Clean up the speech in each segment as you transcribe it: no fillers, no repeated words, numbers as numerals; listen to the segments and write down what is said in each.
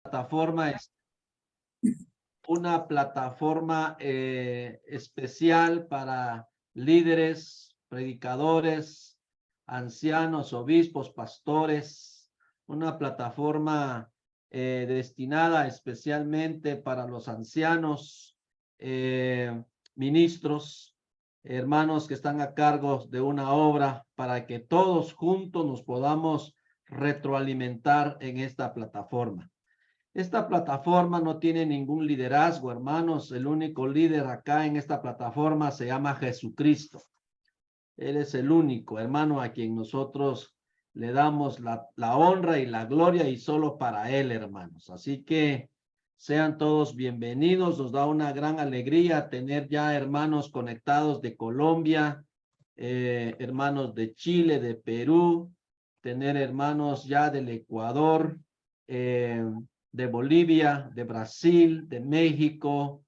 plataforma es una plataforma especial para líderes, predicadores, ancianos, obispos, pastores, una plataforma destinada especialmente para los ancianos, ministros, hermanos que están a cargo de una obra, para que todos juntos nos podamos retroalimentar en esta plataforma. Esta plataforma no tiene ningún liderazgo, hermanos. El único líder acá en esta plataforma se llama Jesucristo. Él es el único, hermano, a quien nosotros le damos la honra y la gloria, y solo para Él, hermanos. Así que sean todos bienvenidos. Nos da una gran alegría tener ya hermanos conectados de Colombia, hermanos de Chile, de Perú, tener hermanos ya del Ecuador, de Bolivia, de Brasil, de México,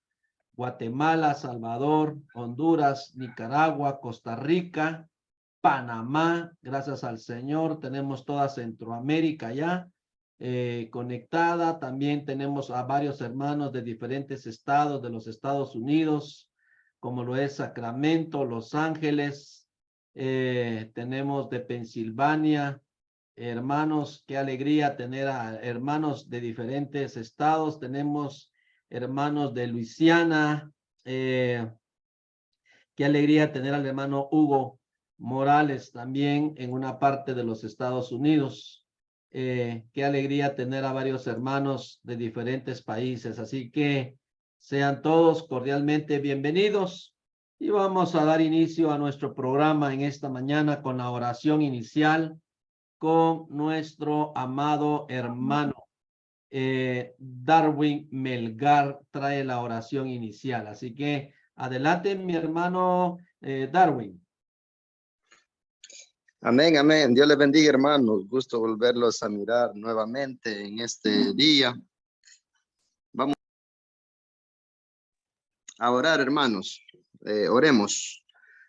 Guatemala, Salvador, Honduras, Nicaragua, Costa Rica, Panamá. Gracias al Señor tenemos toda Centroamérica ya conectada. También tenemos a varios hermanos de diferentes estados de los Estados Unidos, como lo es Sacramento, Los Ángeles. Tenemos de Pensilvania. Hermanos, qué alegría tener a hermanos de diferentes estados. Tenemos hermanos de Luisiana. Qué alegría tener al hermano Hugo Morales también en una parte de los Estados Unidos. Qué alegría tener a varios hermanos de diferentes países. Así que sean todos cordialmente bienvenidos. Y vamos a dar inicio a nuestro programa en esta mañana con la oración inicial, con nuestro amado hermano Darwin Melgar. Trae la oración inicial. Así que adelante, mi hermano Darwin. Amén, amén. Dios les bendiga, hermanos. Gusto volverlos a mirar nuevamente en este día. Vamos a orar, hermanos. Oremos.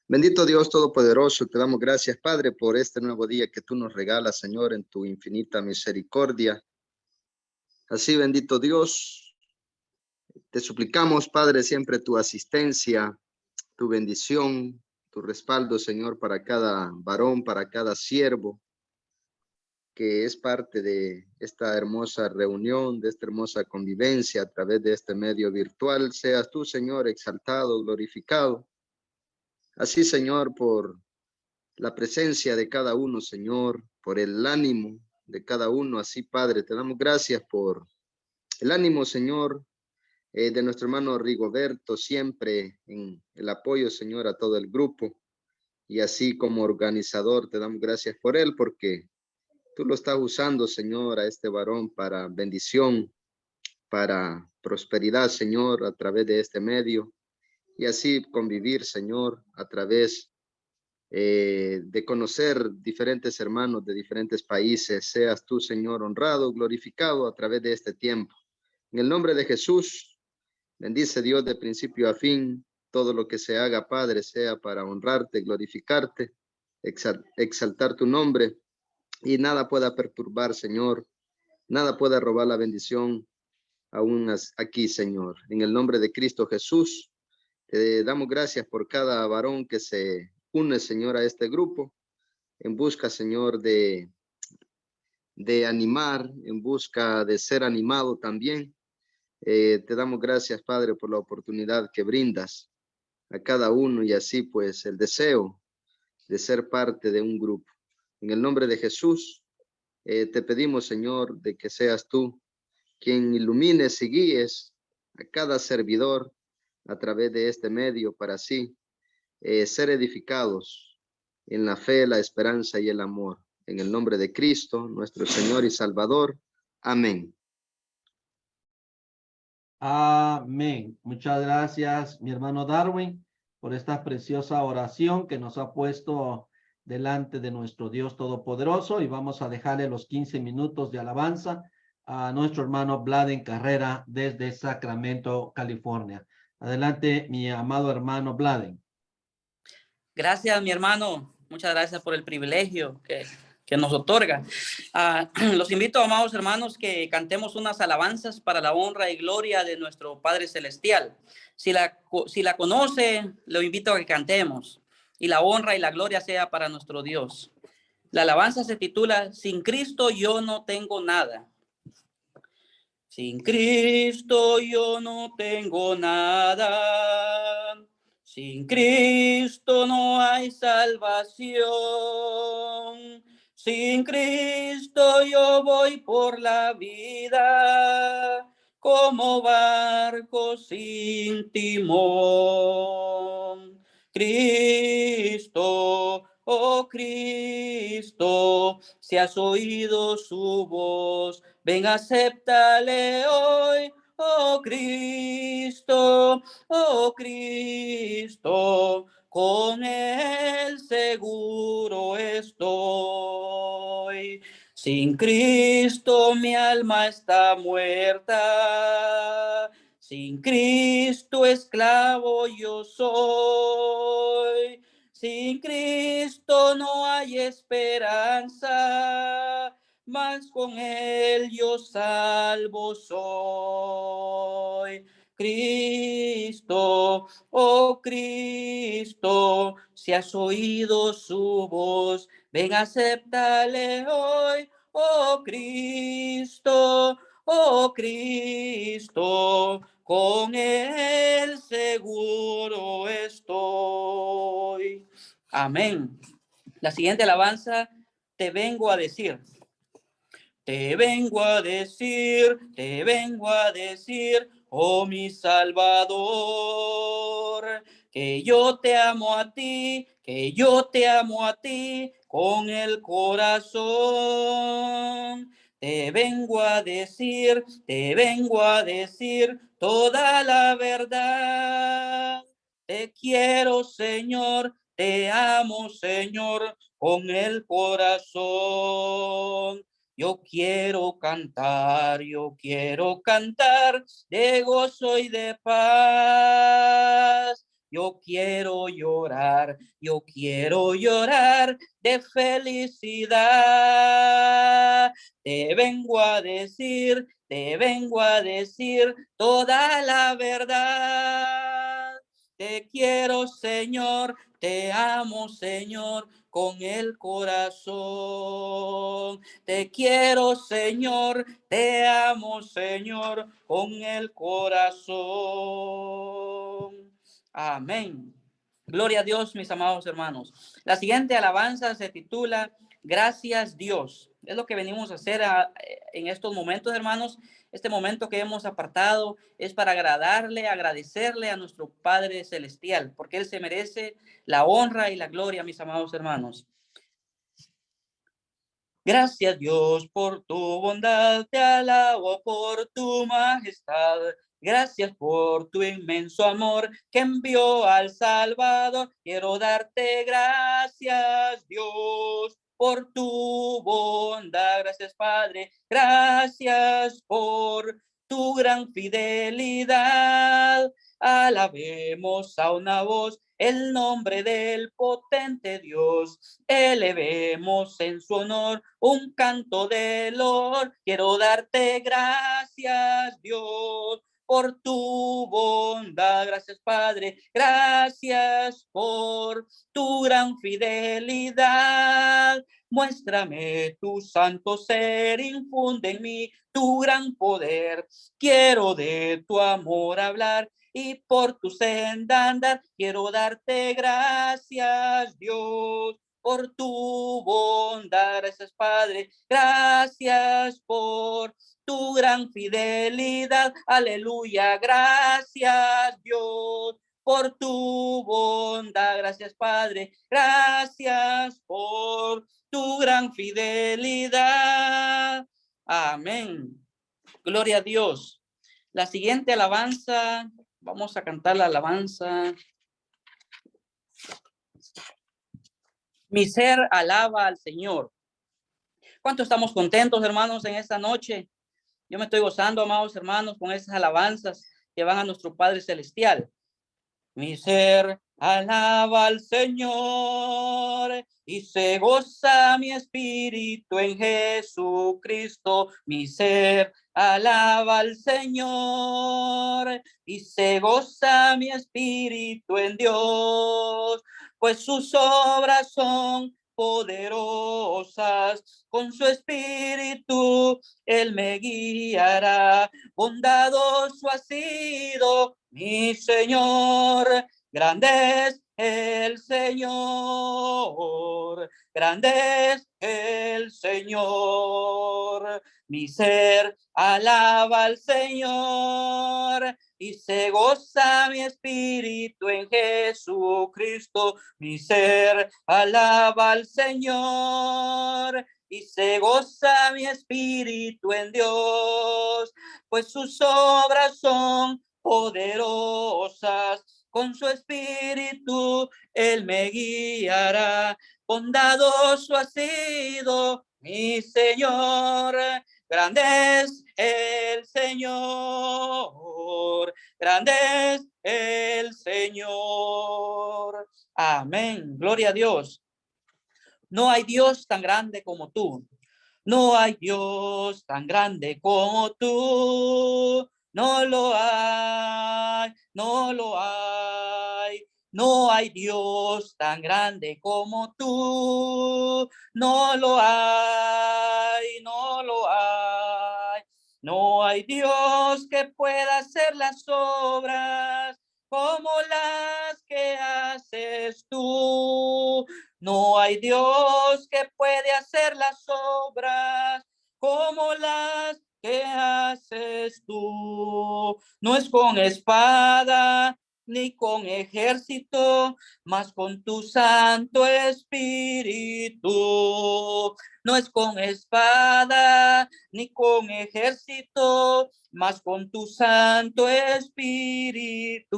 Bendito Dios Todopoderoso, te damos gracias, Padre, por este nuevo día que tú nos regalas, Señor, en tu infinita misericordia. Así, bendito Dios, te suplicamos, Padre, siempre tu asistencia, tu bendición, tu respaldo, Señor, para cada varón, para cada siervo que es parte de esta hermosa reunión, de esta hermosa convivencia a través de este medio virtual. Seas tú, Señor, exaltado, glorificado. Así, Señor, por la presencia de cada uno, Señor, por el ánimo de cada uno. Así, Padre, te damos gracias por el ánimo, Señor, de nuestro hermano Rigoberto, siempre en el apoyo, Señor, a todo el grupo. Y así como organizador, te damos gracias por él, porque tú lo estás usando, Señor, a este varón para bendición, para prosperidad, Señor, a través de este medio. Y así convivir, Señor, a través de conocer diferentes hermanos de diferentes países. Seas tú, Señor, honrado, glorificado a través de este tiempo. En el nombre de Jesús, bendice Dios de principio a fin. Todo lo que se haga, Padre, sea para honrarte, glorificarte, exaltar tu nombre, y nada pueda perturbar, Señor, nada pueda robar la bendición aún aquí, Señor. En el nombre de Cristo Jesús, te damos gracias por cada varón que se une, Señor, a este grupo, en busca, Señor, de animar, en busca de ser animado también. Te damos gracias, Padre, por la oportunidad que brindas a cada uno, y así pues el deseo de ser parte de un grupo. En el nombre de Jesús, te pedimos, Señor, de que seas tú quien ilumines y guíes a cada servidor a través de este medio, para así ser edificados en la fe, la esperanza y el amor. En el nombre de Cristo, nuestro Señor y Salvador. Amén. Amén. Muchas gracias, mi hermano Darwin, por esta preciosa oración que nos ha puesto delante de nuestro Dios Todopoderoso, y vamos a dejarle los 15 minutos de alabanza a nuestro hermano Bladen Carrera desde Sacramento, California. Adelante, mi amado hermano Bladen. Gracias, mi hermano. Muchas gracias por el privilegio que que nos otorga. Los invito, amados hermanos, que cantemos unas alabanzas para la honra y gloria de nuestro Padre Celestial. Si la conoce, lo invito a que cantemos. Y la honra y la gloria sea para nuestro Dios. La alabanza se titula Sin Cristo yo no tengo nada. Sin Cristo yo no tengo nada. Sin Cristo no hay salvación. Sin Cristo yo voy por la vida como barco sin timón. Cristo, oh Cristo, si has oído su voz, ven, acéptale hoy, oh Cristo, con él seguro estoy. Sin Cristo mi alma está muerta, sin Cristo esclavo yo soy. Sin Cristo no hay esperanza, mas con él yo salvo soy. Cristo, oh Cristo, si has oído su voz, ven, acéptale hoy, oh Cristo, con él seguro estoy. Amén. La siguiente alabanza, te vengo a decir. Te vengo a decir, oh mi Salvador, que yo te amo a ti, con el corazón. Te vengo a decir toda la verdad. Te quiero, Señor, te amo, Señor, con el corazón. Yo quiero cantar de gozo y de paz. Yo quiero llorar de felicidad. Te vengo a decir toda la verdad. Te quiero, Señor, te amo, Señor, con el corazón. Te quiero, Señor, te amo, Señor, con el corazón. Amén. Gloria a Dios, mis amados hermanos. La siguiente alabanza se titula Gracias Dios. Es lo que venimos a hacer en estos momentos, hermanos. Este momento que hemos apartado es para agradecerle a nuestro Padre Celestial, porque Él se merece la honra y la gloria, mis amados hermanos. Gracias Dios por tu bondad, te alabo por tu majestad. Gracias por tu inmenso amor que envió al Salvador. Quiero darte gracias, Dios, por tu bondad. Gracias, Padre. Gracias por tu gran fidelidad. Alabemos a una voz el nombre del potente Dios. Elevemos en su honor un canto de loor. Quiero darte gracias, Dios, por tu bondad. Gracias, Padre. Gracias por tu gran fidelidad. Muéstrame tu santo ser, infunde en mí tu gran poder. Quiero de tu amor hablar y por tu senda andar. Quiero darte gracias, Dios, por tu bondad. Gracias, Padre. Gracias por tu gran fidelidad. Aleluya. Gracias, Dios, por tu bondad. Gracias, Padre. Gracias por tu gran fidelidad. Amén. Gloria a Dios. La siguiente alabanza, vamos a cantar la alabanza. Mi ser alaba al Señor. ¿Cuánto estamos contentos, hermanos, en esta noche? Yo me estoy gozando, amados hermanos, con esas alabanzas que van a nuestro Padre Celestial. Mi ser alaba al Señor, y se goza mi espíritu en Jesucristo, mi ser. Alaba al Señor, y se goza mi espíritu en Dios, pues sus obras son poderosas. Con su espíritu Él me guiará. Bondadoso ha sido mi Señor. Grande es el Señor, grande es el Señor. Mi ser alaba al Señor, y se goza mi espíritu en Jesucristo. Mi ser alaba al Señor, y se goza mi espíritu en Dios, pues sus obras son poderosas. Con su espíritu Él me guiará. Bondadoso ha sido mi Señor. Grande es el Señor. Grande es el Señor. Amén. Gloria a Dios. No hay Dios tan grande como tú. No hay Dios tan grande como tú. No lo hay, no lo hay. No hay Dios tan grande como tú. No lo hay, no lo hay. No hay Dios que pueda hacer las obras como las que haces tú. No hay Dios que puede hacer las obras como las que haces tú. No es con espada ni con ejército, mas con tu Santo Espíritu. No es con espada ni con ejército, mas con tu Santo Espíritu.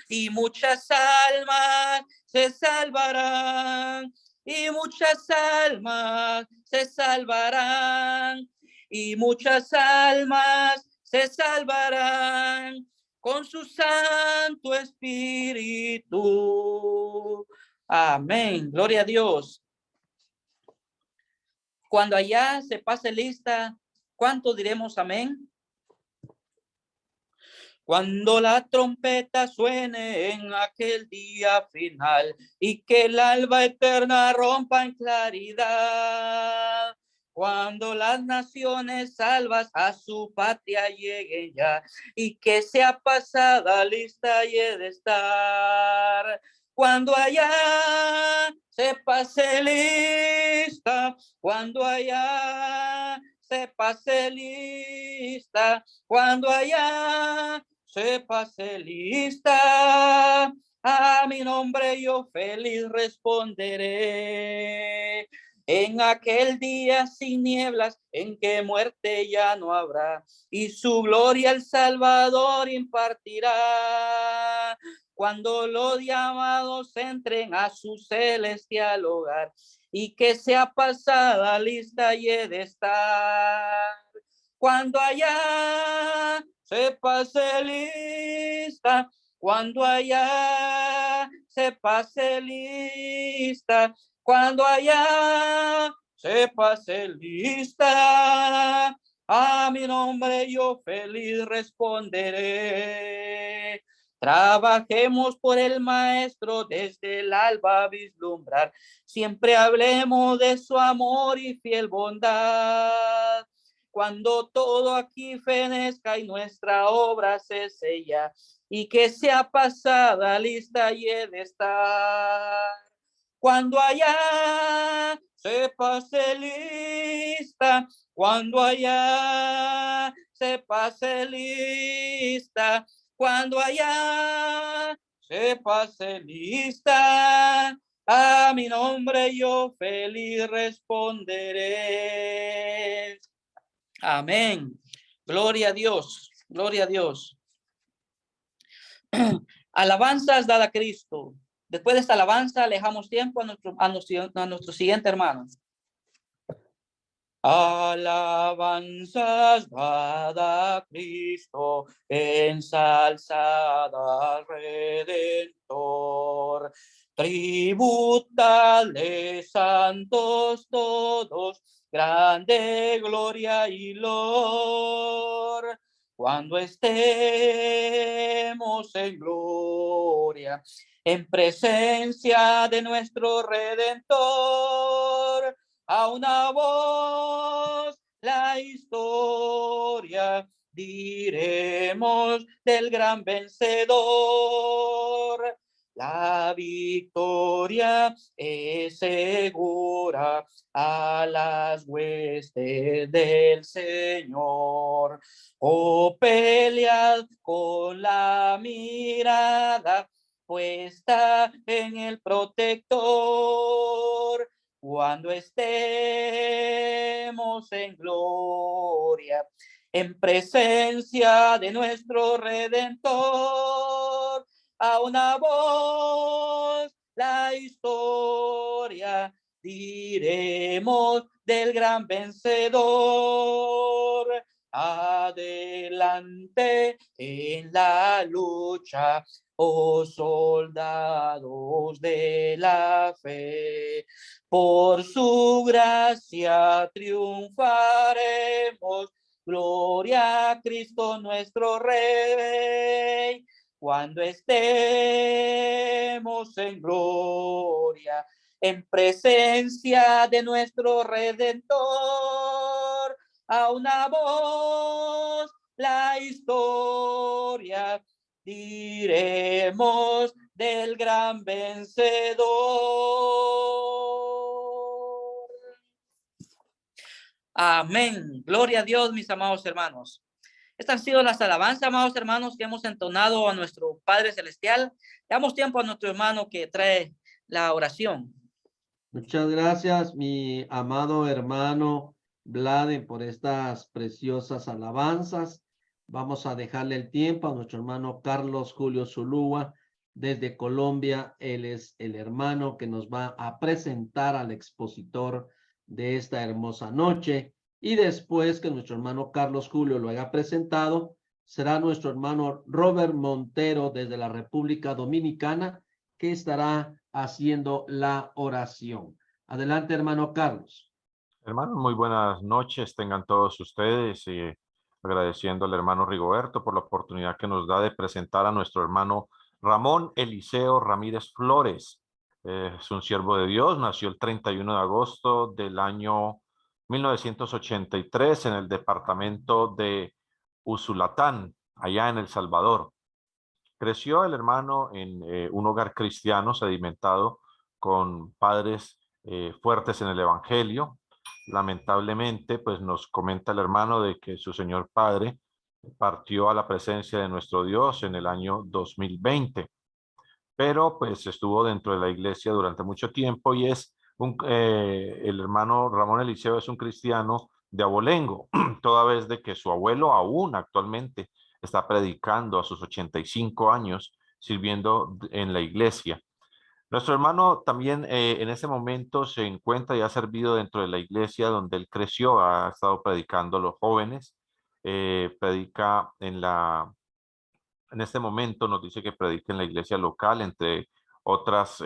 Y muchas almas se salvarán, y muchas almas se salvarán, y muchas almas se salvarán con su Santo Espíritu. Amén. Gloria a Dios. Cuando allá se pase lista, ¿cuánto diremos amén? Cuando la trompeta suene en aquel día final y que el alba eterna rompa en claridad. Cuando las naciones salvas a su patria lleguen ya y que sea pasada lista y he de estar. Cuando allá se pase lista, cuando allá se pase lista, cuando allá se pase lista, a mi nombre yo feliz responderé. En aquel día sin nieblas, en que muerte ya no habrá, y su gloria el Salvador impartirá. Cuando los llamados entren a su celestial hogar, y que sea pasada lista y he de estar. Cuando allá se pase lista, cuando allá se pase lista, cuando allá se pase lista, a mi nombre yo feliz responderé. Trabajemos por el Maestro desde el alba a vislumbrar. Siempre hablemos de su amor y fiel bondad. Cuando todo aquí fenezca y nuestra obra se sella, y que sea pasada lista y he de estar. Cuando allá se pase lista, cuando allá se pase lista, cuando allá se pase lista, a mi nombre yo feliz responderé. Amén. Gloria a Dios. Gloria a Dios. Alabanzas dada a Cristo. Después de esta alabanza, alejamos tiempo a nuestro siguiente hermano. Alabanzas dada a Cristo, ensalzada al Redentor. Tributale, santos todos, grande gloria y lor. Cuando estemos en gloria, en presencia de nuestro Redentor, a una voz la historia diremos del gran vencedor. La victoria es segura a las huestes del Señor. Oh, pelead con la mirada puesta en el protector. Cuando estemos en gloria, en presencia de nuestro Redentor, a una voz la historia diremos del gran vencedor. Adelante en la lucha, oh soldados de la fe. Por su gracia triunfaremos. Gloria a Cristo nuestro Rey. Cuando estemos en gloria, en presencia de nuestro Redentor, a una voz la historia diremos del gran vencedor. Amén. Gloria a Dios, mis amados hermanos. Estas han sido las alabanzas, amados hermanos, que hemos entonado a nuestro Padre Celestial. Damos tiempo a nuestro hermano que trae la oración. Muchas gracias, mi amado hermano Vlade, por estas preciosas alabanzas. Vamos a dejarle el tiempo a nuestro hermano Carlos Julio Zulúa desde Colombia. Él es el hermano que nos va a presentar al expositor de esta hermosa noche. Y después que nuestro hermano Carlos Julio lo haya presentado, será nuestro hermano Robert Montero desde la República Dominicana, que estará haciendo la oración. Adelante, hermano Carlos. Hermanos, muy buenas noches tengan todos ustedes, agradeciendo al hermano Rigoberto por la oportunidad que nos da de presentar a nuestro hermano Ramón Eliseo Ramírez Flores. Es un siervo de Dios, nació el 31 de agosto del año 1983 en el departamento de Usulatán, allá en El Salvador. Creció el hermano en un hogar cristiano sedimentado con padres fuertes en el evangelio. Lamentablemente, pues nos comenta el hermano de que su señor padre partió a la presencia de nuestro Dios en el año 2020, pero pues estuvo dentro de la iglesia durante mucho tiempo y es el hermano Ramón Eliseo es un cristiano de abolengo, toda vez de que su abuelo aún actualmente está predicando a sus 85 años, sirviendo en la iglesia. Nuestro hermano también en ese momento se encuentra y ha servido dentro de la iglesia donde él creció, ha estado predicando a los jóvenes, predica en este momento nos dice que predica en la iglesia local, entre otras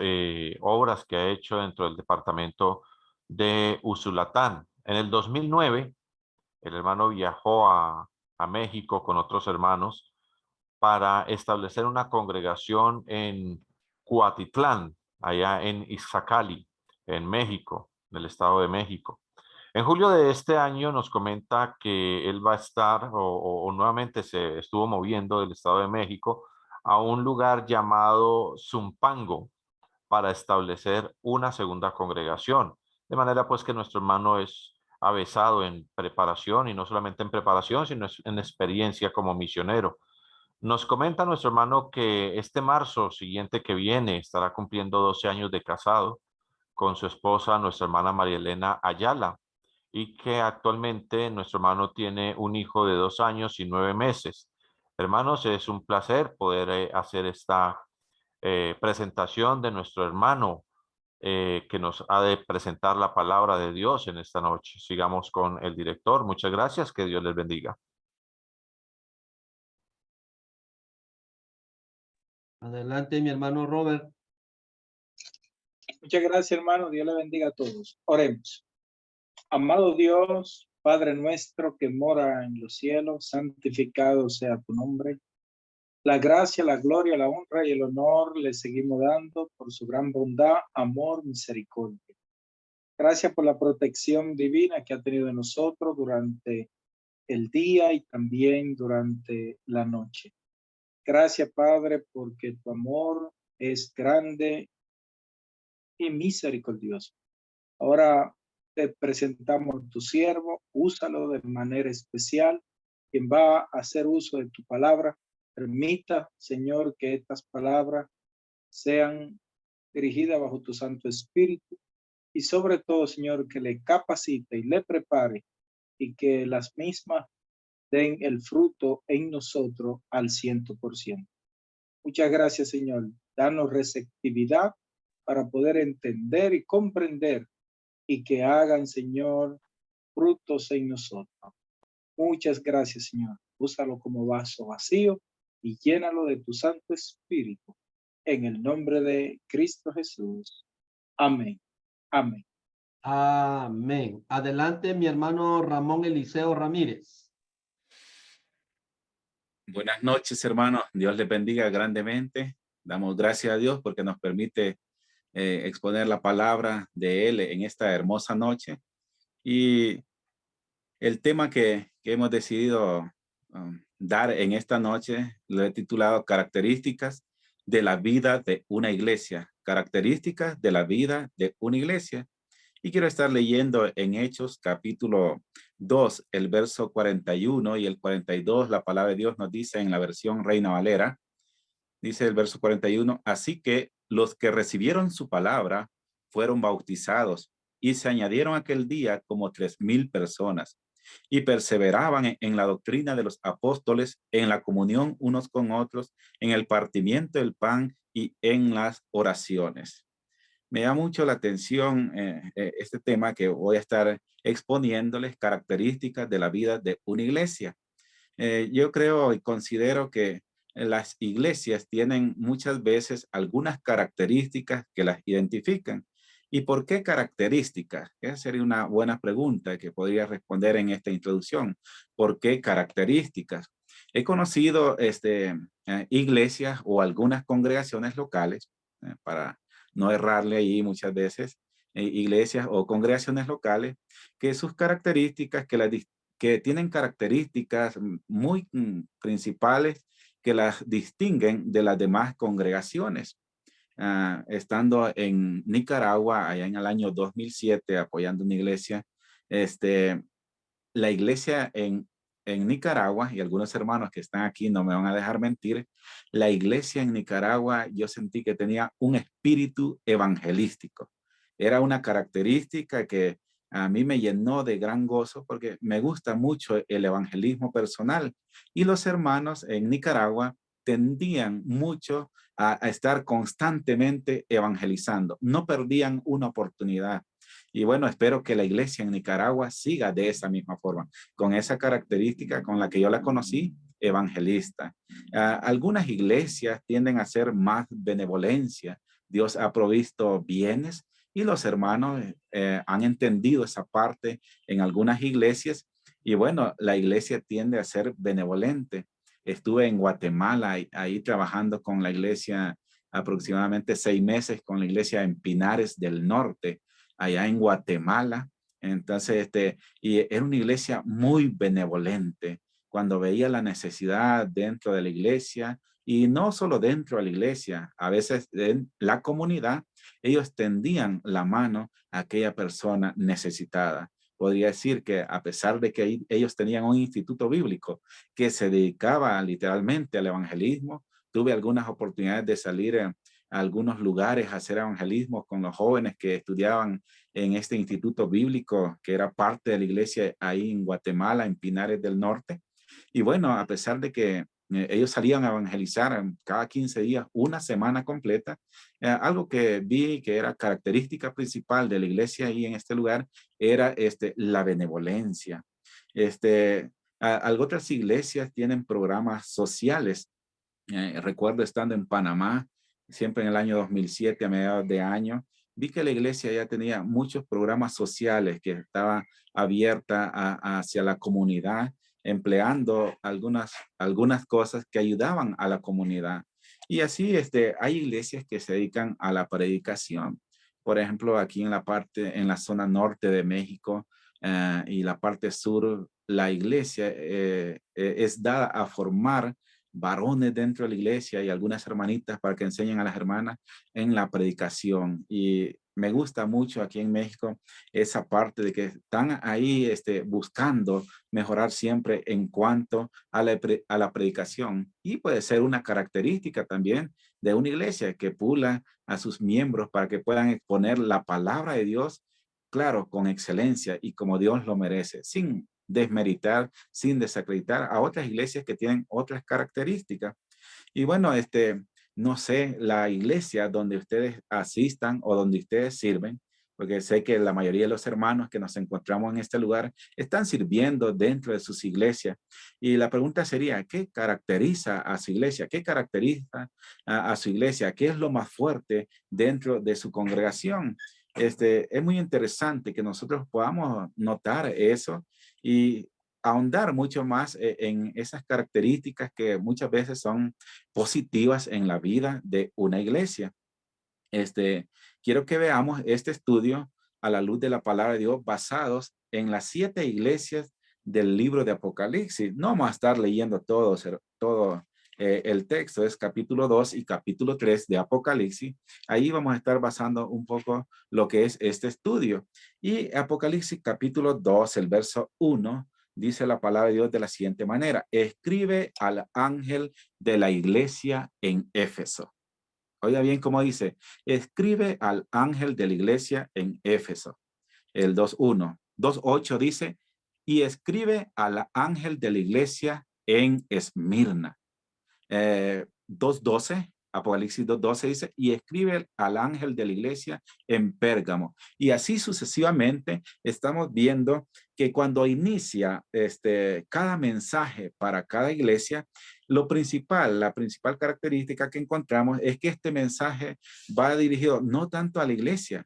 obras que ha hecho dentro del departamento de Usulatán. En el 2009, el hermano viajó a México con otros hermanos para establecer una congregación en Cuatitlán, allá en Iztacali, en México, en el Estado de México. En julio de este año nos comenta que él va a estar, o nuevamente se estuvo moviendo del Estado de México a un lugar llamado Zumpango para establecer una segunda congregación. De manera pues que nuestro hermano es avesado en preparación, y no solamente en preparación, sino en experiencia como misionero. Nos comenta nuestro hermano que este marzo siguiente que viene estará cumpliendo 12 años de casado con su esposa, nuestra hermana María Elena Ayala, y que actualmente nuestro hermano tiene un hijo de 2 años y 9 meses. Hermanos, es un placer poder hacer esta presentación de nuestro hermano que nos ha de presentar la palabra de Dios en esta noche. Sigamos con el director. Muchas gracias. Que Dios les bendiga. Adelante, mi hermano Robert. Muchas gracias, hermano. Dios le bendiga a todos. Oremos. Amado Dios, Padre nuestro que mora en los cielos, santificado sea tu nombre. La gracia, la gloria, la honra y el honor le seguimos dando por su gran bondad, amor, misericordia. Gracias por la protección divina que ha tenido de nosotros durante el día y también durante la noche. Gracias, Padre, porque tu amor es grande y misericordioso. Ahora te presentamos a tu siervo, úsalo de manera especial, quien va a hacer uso de tu palabra. Permita, Señor, que estas palabras sean dirigidas bajo tu Santo Espíritu y sobre todo, Señor, que le capacite y le prepare y que las mismas den el fruto en nosotros al 100%. Muchas gracias, Señor. Danos receptividad para poder entender y comprender y que hagan, Señor, frutos en nosotros. Muchas gracias, Señor. Úsalo como vaso vacío y llénalo de tu Santo Espíritu. En el nombre de Cristo Jesús. Amén. Amén. Amén. Adelante, mi hermano Ramón Eliseo Ramírez. Buenas noches, hermanos. Dios les bendiga grandemente. Damos gracias a Dios porque nos permite exponer la palabra de Él en esta hermosa noche. Y el tema que hemos decidido dar en esta noche lo he titulado Características de la vida de una iglesia. Características de la vida de una iglesia. Y quiero estar leyendo en Hechos capítulo 2, el verso 41 y el 42. La palabra de Dios nos dice en la versión Reina Valera, dice el verso 41, así que los que recibieron su palabra fueron bautizados y se añadieron aquel día como 3,000 personas y perseveraban en la doctrina de los apóstoles, en la comunión unos con otros, en el partimiento del pan y en las oraciones. Me da mucho la atención este tema que voy a estar exponiéndoles, características de la vida de una iglesia. Yo creo y considero que las iglesias tienen muchas veces algunas características que las identifican. ¿Y por qué características? Esa sería una buena pregunta que podría responder en esta introducción. ¿Por qué características? He conocido iglesias o algunas congregaciones locales, para no errarle ahí muchas veces, iglesias o congregaciones locales, que sus características, que tienen características muy principales que las distinguen de las demás congregaciones. Estando en Nicaragua, allá en el año 2007, apoyando una iglesia, la iglesia en Nicaragua, y algunos hermanos que están aquí no me van a dejar mentir, la iglesia en Nicaragua yo sentí que tenía un espíritu evangelístico. Era una característica que a mí me llenó de gran gozo porque me gusta mucho el evangelismo personal. Y los hermanos en Nicaragua tendían mucho a estar constantemente evangelizando. No perdían una oportunidad. Y bueno, espero que la iglesia en Nicaragua siga de esa misma forma, con esa característica con la que yo la conocí, evangelista. Algunas iglesias tienden a ser más benevolencia. Dios ha provisto bienes y los hermanos han entendido esa parte en algunas iglesias. Y bueno, la iglesia tiende a ser benevolente. Estuve en Guatemala ahí trabajando con la iglesia aproximadamente 6 meses con la iglesia en Pinares del Norte, allá en Guatemala. Entonces, y era una iglesia muy benevolente. Cuando veía la necesidad dentro de la iglesia, y no solo dentro de la iglesia, a veces en la comunidad, ellos tendían la mano a aquella persona necesitada. Podría decir que a pesar de que ellos tenían un instituto bíblico que se dedicaba literalmente al evangelismo, tuve algunas oportunidades de salir a algunos lugares a hacer evangelismo con los jóvenes que estudiaban en este instituto bíblico que era parte de la iglesia ahí en Guatemala, en Pinares del Norte. Y bueno, a pesar de que ellos salían a evangelizar cada 15 días, una semana completa. Algo que vi que era característica principal de la iglesia ahí en este lugar era la benevolencia. Algo otras iglesias tienen programas sociales. Recuerdo estando en Panamá, siempre en el año 2007, a mediados de año, vi que la iglesia ya tenía muchos programas sociales que estaba abierta hacia la comunidad, empleando algunas cosas que ayudaban a la comunidad. Y así hay iglesias que se dedican a la predicación. Por ejemplo, aquí en la zona norte de México y la parte sur, la iglesia es dada a formar varones dentro de la iglesia y algunas hermanitas para que enseñen a las hermanas en la predicación. Y me gusta mucho aquí en México esa parte de que están ahí buscando mejorar siempre en cuanto a la predicación. Y puede ser una característica también de una iglesia que pula a sus miembros para que puedan exponer la palabra de Dios, claro, con excelencia y como Dios lo merece, sin desmeritar, sin desacreditar a otras iglesias que tienen otras características. Y bueno, no sé, la iglesia donde ustedes asistan o donde ustedes sirven, porque sé que la mayoría de los hermanos que nos encontramos en este lugar están sirviendo dentro de sus iglesias. Y la pregunta sería, ¿qué caracteriza a su iglesia? ¿Qué caracteriza a su iglesia? ¿Qué es lo más fuerte dentro de su congregación? Es muy interesante que nosotros podamos notar eso y ahondar mucho más en esas características que muchas veces son positivas en la vida de una iglesia. Quiero que veamos este estudio a la luz de la palabra de Dios basados en las 7 iglesias del libro de Apocalipsis. No vamos a estar leyendo todo el texto, es capítulo 2 y capítulo 3 de Apocalipsis. Ahí vamos a estar basando un poco lo que es este estudio. Y Apocalipsis capítulo 2, el verso 1, dice la palabra de Dios de la siguiente manera: escribe al ángel de la iglesia en Éfeso. Oiga bien cómo dice: escribe al ángel de la iglesia en Éfeso. El 2.1. 2.8 dice: y escribe al ángel de la iglesia en Esmirna. 2.12, Apocalipsis 2.12 dice: y escribe al ángel de la iglesia en Pérgamo. Y así sucesivamente estamos viendo que cuando inicia cada mensaje para cada iglesia, la principal característica que encontramos es que este mensaje va dirigido no tanto a la iglesia,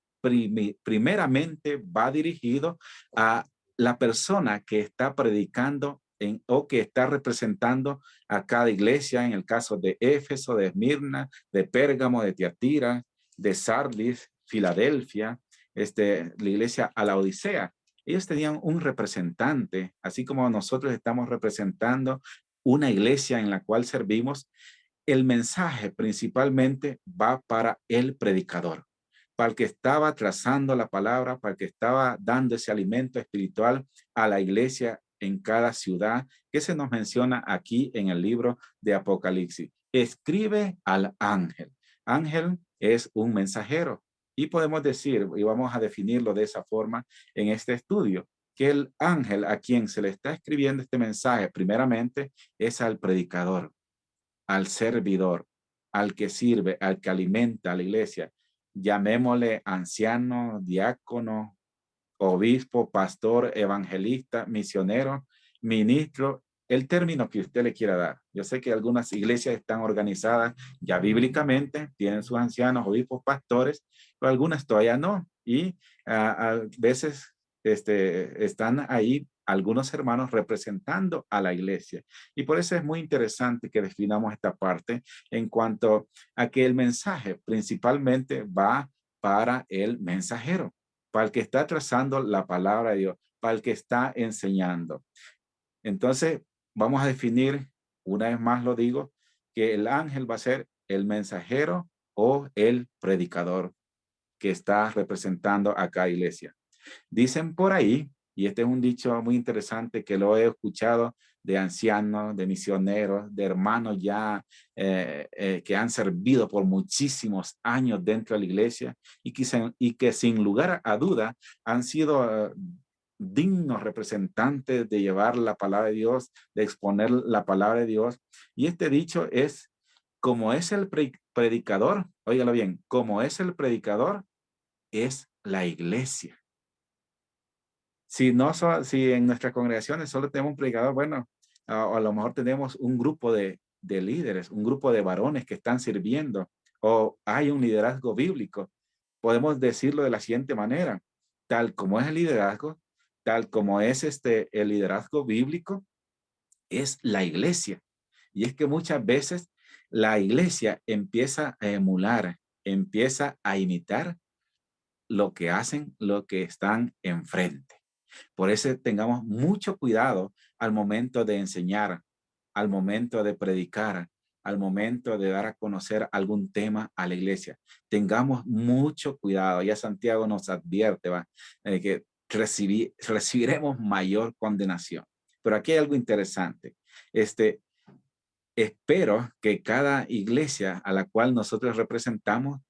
primeramente va dirigido a la persona que está predicando o que está representando a cada iglesia, en el caso de Éfeso, de Esmirna, de Pérgamo, de Tiatira, de Sardis, Filadelfia, la iglesia a la Odisea. Ellos tenían un representante, así como nosotros estamos representando una iglesia en la cual servimos. El mensaje principalmente va para el predicador, para el que estaba trazando la palabra, para el que estaba dando ese alimento espiritual a la iglesia en cada ciudad que se nos menciona aquí en el libro de Apocalipsis. Escribe al ángel. Ángel es un mensajero y podemos decir, y vamos a definirlo de esa forma en este estudio, que el ángel a quien se le está escribiendo este mensaje primeramente es al predicador, al servidor, al que sirve, al que alimenta a la iglesia. Llamémosle anciano, diácono, obispo, pastor, evangelista, misionero, ministro, el término que usted le quiera dar. Yo sé que algunas iglesias están organizadas ya bíblicamente, tienen sus ancianos, obispos, pastores, pero algunas todavía no. Y a veces están ahí algunos hermanos representando a la iglesia. Y por eso es muy interesante que definamos esta parte en cuanto a que el mensaje principalmente va para el mensajero, para el que está trazando la palabra de Dios, para el que está enseñando. Entonces, vamos a definir, una vez más lo digo, que el ángel va a ser el mensajero o el predicador que está representando a cada iglesia. Dicen por ahí, y este es un dicho muy interesante que lo he escuchado de ancianos, de misioneros, de hermanos ya que han servido por muchísimos años dentro de la iglesia y que sin lugar a duda han sido dignos representantes de llevar la palabra de Dios, de exponer la palabra de Dios. Y este dicho es, como es el predicador, óigalo bien, como es el predicador, es la iglesia. Si en nuestras congregaciones solo tenemos un predicador, bueno, a lo mejor tenemos un grupo de líderes, un grupo de varones que están sirviendo, o hay un liderazgo bíblico. Podemos decirlo de la siguiente manera: tal como es el liderazgo, tal como es el liderazgo bíblico, es la iglesia. Y es que muchas veces la iglesia empieza a emular, empieza a imitar lo que hacen, lo que están enfrente. Por eso tengamos mucho cuidado al momento de enseñar, al momento de predicar, al momento de dar a conocer algún tema a la iglesia. Tengamos mucho cuidado. Ya Santiago nos advierte, que recibiremos mayor condenación. Pero aquí hay algo interesante. Espero que cada iglesia a la cual nosotros representamos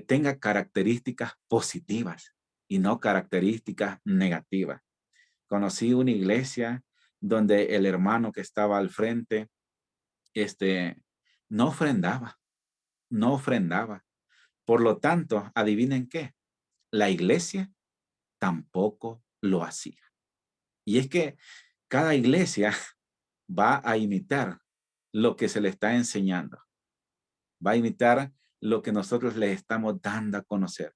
tenga características positivas y no características negativas. Conocí una iglesia donde el hermano que estaba al frente, no ofrendaba, no ofrendaba. Por lo tanto, adivinen qué, la iglesia tampoco lo hacía. Y es que cada iglesia va a imitar lo que se le está enseñando. Va a imitar lo que nosotros les estamos dando a conocer.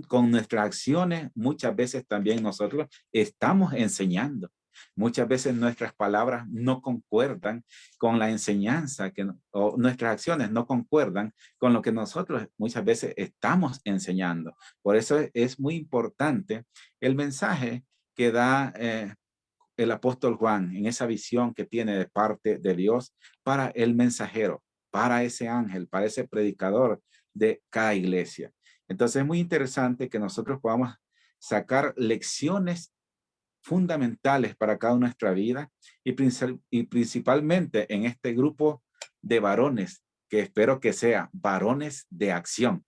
Con nuestras acciones, muchas veces también nosotros estamos enseñando. Muchas veces nuestras palabras no concuerdan con la enseñanza, o nuestras acciones no concuerdan con lo que nosotros muchas veces estamos enseñando. Por eso es muy importante el mensaje que da el apóstol Juan en esa visión que tiene de parte de Dios para el mensajero, para ese ángel, para ese predicador de cada iglesia. Entonces es muy interesante que nosotros podamos sacar lecciones fundamentales para cada nuestra vida y principalmente en este grupo de varones, que espero que sea varones de acción,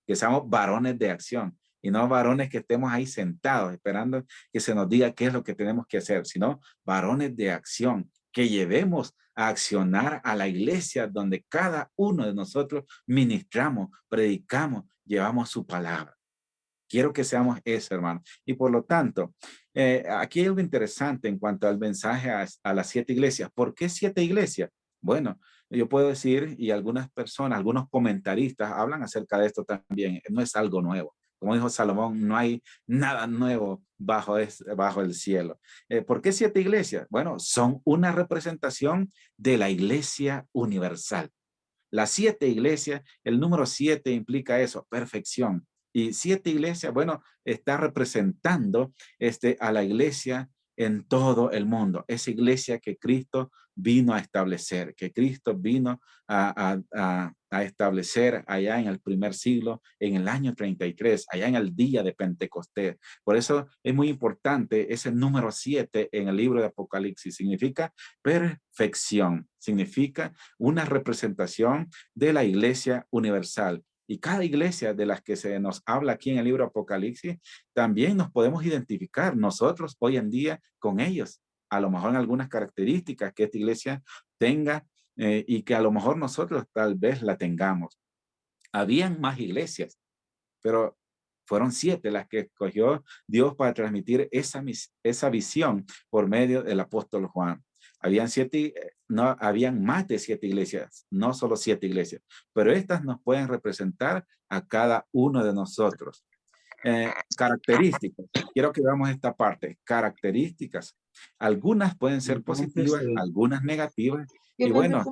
que seamos varones de acción y no varones que estemos ahí sentados esperando que se nos diga qué es lo que tenemos que hacer, sino varones de acción, que llevemos a accionar a la iglesia donde cada uno de nosotros ministramos, predicamos, llevamos su palabra. Quiero que seamos eso, hermano. Y por lo tanto, aquí hay algo interesante en cuanto al mensaje a las 7 iglesias. ¿Por qué 7 iglesias? Bueno, yo puedo decir, y algunas personas, algunos comentaristas hablan acerca de esto también. No es algo nuevo. Como dijo Salomón, no hay nada nuevo bajo el cielo. ¿Por qué 7 iglesias? Bueno, son una representación de la iglesia universal. Las 7 iglesias, el número 7 implica eso, perfección. Y 7 iglesias, bueno, está representando a la iglesia en todo el mundo. Esa iglesia que Cristo vino a establecer, que Cristo vino a establecer allá en el primer siglo, en el año 33, allá en el día de Pentecostés. Por eso es muy importante ese número 7 en el libro de Apocalipsis. Significa perfección, significa una representación de la iglesia universal. Y cada iglesia de las que se nos habla aquí en el libro Apocalipsis, también nos podemos identificar nosotros hoy en día con ellos. A lo mejor en algunas características que esta iglesia tenga y que a lo mejor nosotros tal vez la tengamos. Habían más iglesias, pero fueron 7 las que escogió Dios para transmitir esa visión por medio del apóstol Juan. Habían más de 7 iglesias, no solo 7 iglesias, pero estas nos pueden representar a cada uno de nosotros. Características. Quiero que veamos esta parte. Características. Algunas pueden ser positivas, algunas negativas. Y bueno,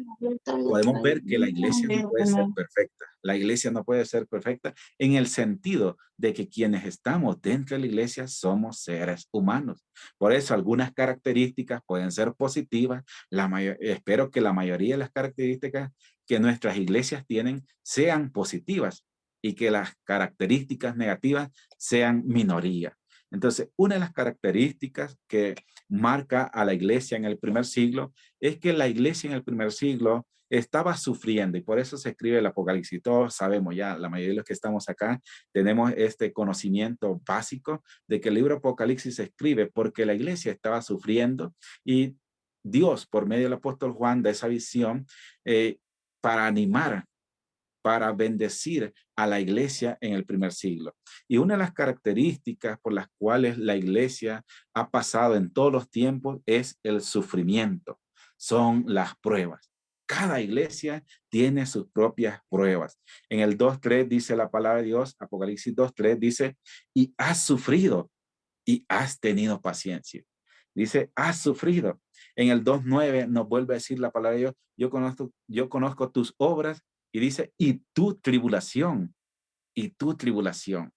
podemos ver que la iglesia no puede ser perfecta. La iglesia no puede ser perfecta en el sentido de que quienes estamos dentro de la iglesia somos seres humanos. Por eso algunas características pueden ser positivas. Espero que la mayoría de las características que nuestras iglesias tienen sean positivas y que las características negativas sean minoría. Entonces, una de las características que marca a la iglesia en el primer siglo es que la iglesia en el primer siglo estaba sufriendo, y por eso se escribe el Apocalipsis. Todos sabemos ya, la mayoría de los que estamos acá, tenemos este conocimiento básico de que el libro Apocalipsis se escribe porque la iglesia estaba sufriendo, y Dios, por medio del apóstol Juan, da esa visión para animar, para bendecir a la iglesia en el primer siglo. Y una de las características por las cuales la iglesia ha pasado en todos los tiempos es el sufrimiento, son las pruebas. Cada iglesia tiene sus propias pruebas. En el 2:3 dice la palabra de Dios, Apocalipsis 2:3 dice, y has sufrido y has tenido paciencia. Dice, has sufrido. En el 2:9 nos vuelve a decir la palabra de Dios, yo conozco tus obras, y dice, y tu tribulación, y tu tribulación.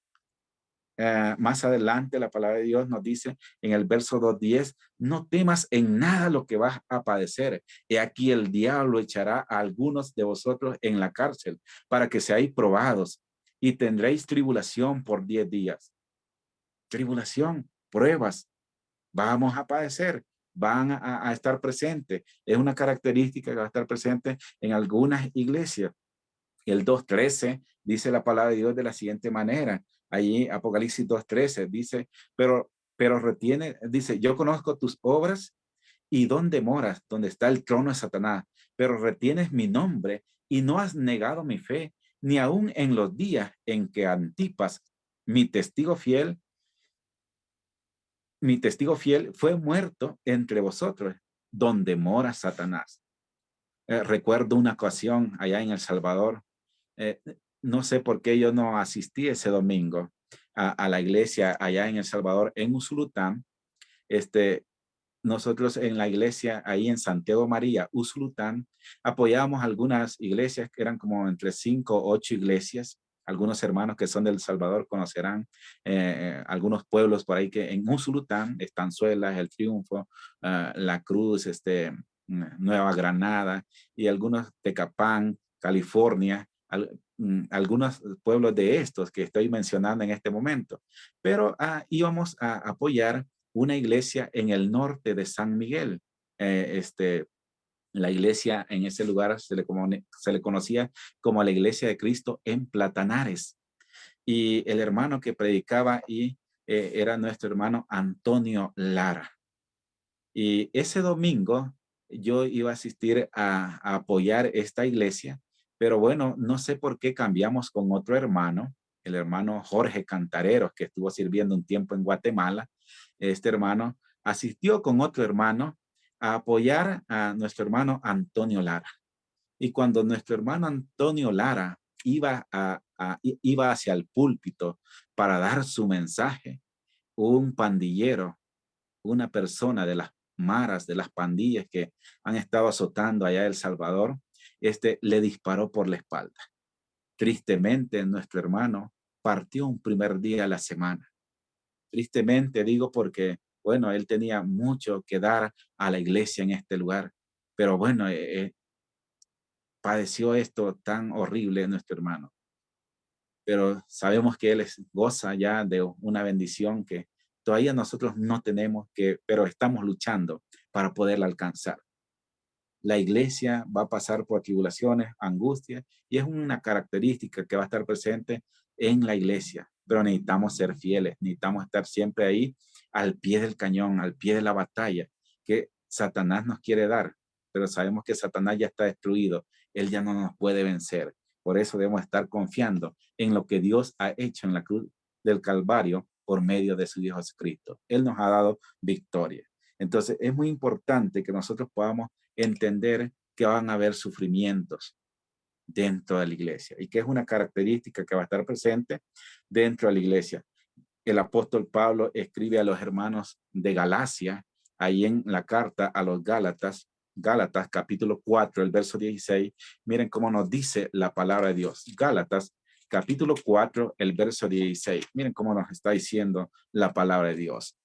Más adelante la palabra de Dios nos dice en el verso 2:10, no temas en nada lo que vas a padecer. He aquí el diablo echará a algunos de vosotros en la cárcel para que seáis probados y tendréis tribulación por 10 días. Tribulación, pruebas, vamos a padecer, van a estar presentes. Es una característica que va a estar presente en algunas iglesias. El 2:13 dice la palabra de Dios de la siguiente manera. Allí Apocalipsis 2:13 dice, pero retiene, dice, yo conozco tus obras y dónde moras, donde está el trono de Satanás, pero retienes mi nombre y no has negado mi fe, ni aun en los días en que Antipas, mi testigo fiel, fue muerto entre vosotros, donde mora Satanás. Recuerdo una ocasión allá en El Salvador. No sé por qué yo no asistí ese domingo a la iglesia allá en El Salvador, en Usulután. Nosotros en la iglesia ahí en Santiago María, Usulután, apoyábamos algunas iglesias que eran como entre 5 o 8 iglesias. Algunos hermanos que son del Salvador conocerán algunos pueblos por ahí que en Usulután, Estanzuelas, El Triunfo, La Cruz, Nueva Granada y algunos Tecapán, California, algunos pueblos de estos que estoy mencionando en este momento. Pero íbamos a apoyar una iglesia en el norte de San Miguel. La iglesia en ese lugar se le conocía como la Iglesia de Cristo en Platanares. Y el hermano que predicaba era nuestro hermano Antonio Lara. Y ese domingo yo iba a asistir a apoyar esta iglesia, pero bueno, no sé por qué cambiamos con otro hermano, el hermano Jorge Cantareros, que estuvo sirviendo un tiempo en Guatemala. Este hermano asistió con otro hermano a apoyar a nuestro hermano Antonio Lara. Y cuando nuestro hermano Antonio Lara iba hacia el púlpito para dar su mensaje, un pandillero, una persona de las maras, de las pandillas que han estado azotando allá en El Salvador, le disparó por la espalda. Tristemente, nuestro hermano partió un primer día a la semana. Tristemente digo porque, bueno, él tenía mucho que dar a la iglesia en este lugar, pero bueno, padeció esto tan horrible nuestro hermano. Pero sabemos que él goza ya de una bendición que todavía nosotros no tenemos, pero estamos luchando para poderla alcanzar. La iglesia va a pasar por tribulaciones, angustias, y es una característica que va a estar presente en la iglesia, pero necesitamos ser fieles, necesitamos estar siempre ahí al pie del cañón, al pie de la batalla que Satanás nos quiere dar, pero sabemos que Satanás ya está destruido, él ya no nos puede vencer. Por eso debemos estar confiando en lo que Dios ha hecho en la cruz del Calvario por medio de su Hijo Jesucristo. Él nos ha dado victoria. Entonces es muy importante que nosotros podamos entender que van a haber sufrimientos dentro de la iglesia y que es una característica que va a estar presente dentro de la iglesia. El apóstol Pablo escribe a los hermanos de Galacia, ahí en la carta a los Gálatas capítulo 4, el verso 16, miren cómo nos dice la palabra de Dios. Gálatas capítulo 4, el verso 16, miren cómo nos está diciendo la palabra de Dios.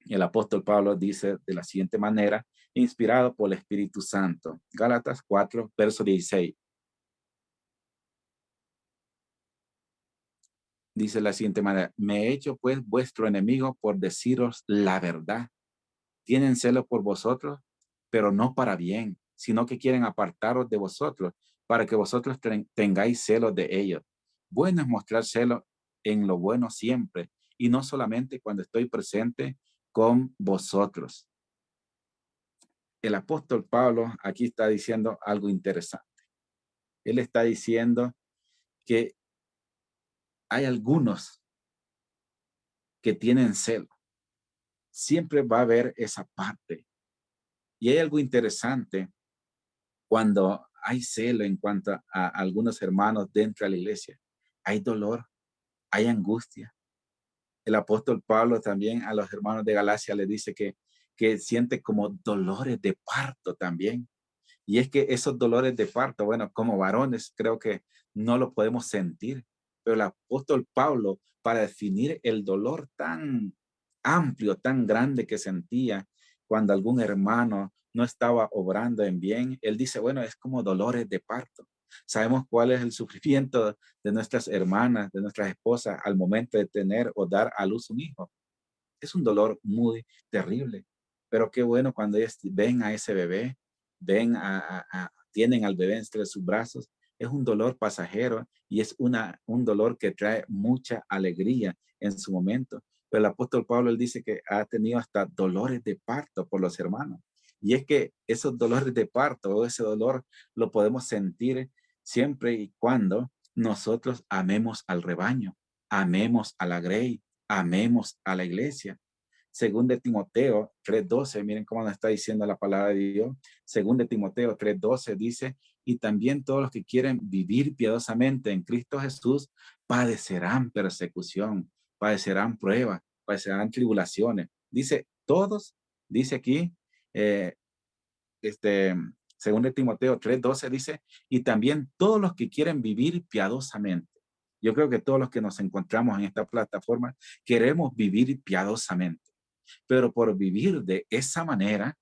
El apóstol Pablo dice de la siguiente manera, inspirado por el Espíritu Santo. Gálatas 4, verso 16. dice la siguiente manera: me he hecho pues vuestro enemigo por deciros la verdad. Tienen celo por vosotros, pero no para bien, sino que quieren apartaros de vosotros, para que vosotros tengáis celos de ellos. Bueno es mostrar celo en lo bueno siempre, y no solamente cuando estoy presente con vosotros. El apóstol Pablo aquí está diciendo algo interesante. Él está diciendo que hay algunos que tienen celo. Siempre va a haber esa parte. Y hay algo interesante cuando hay celo en cuanto a algunos hermanos dentro de la iglesia. Hay dolor, hay angustia. El apóstol Pablo también a los hermanos de Galacia le dice que siente como dolores de parto también. Y es que esos dolores de parto, bueno, como varones creo que no lo podemos sentir, pero el apóstol Pablo, para definir el dolor tan amplio, tan grande que sentía cuando algún hermano no estaba obrando en bien, él dice, bueno, es como dolores de parto. Sabemos cuál es el sufrimiento de nuestras hermanas, de nuestras esposas al momento de tener o dar a luz un hijo. Es un dolor muy terrible, pero qué bueno cuando ellas ven a ese bebé, tienen al bebé entre sus brazos. Es un dolor pasajero y es un dolor que trae mucha alegría en su momento. Pero el apóstol Pablo, él dice que ha tenido hasta dolores de parto por los hermanos. Y es que esos dolores de parto o ese dolor lo podemos sentir siempre y cuando nosotros amemos al rebaño, amemos a la grey, amemos a la iglesia. Según de Timoteo 3:12, miren cómo nos está diciendo la palabra de Dios. Según de Timoteo 3:12 dice, y también todos los que quieren vivir piadosamente en Cristo Jesús padecerán persecución, padecerán pruebas, padecerán tribulaciones. Dice todos, dice aquí, eh, según de Timoteo 3:12 dice, y también todos los que quieren vivir piadosamente. Yo creo que todos los que nos encontramos en esta plataforma queremos vivir piadosamente, pero por vivir de esa manera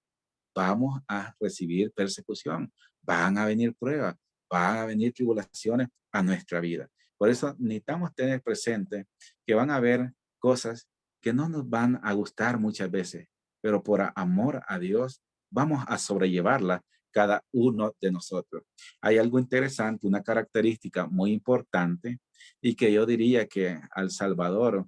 vamos a recibir persecución, van a venir pruebas, van a venir tribulaciones a nuestra vida. Por eso necesitamos tener presente que van a haber cosas que no nos van a gustar muchas veces, pero por amor a Dios vamos a sobrellevarla cada uno de nosotros. Hay algo interesante, una característica muy importante y que yo diría que al Salvador,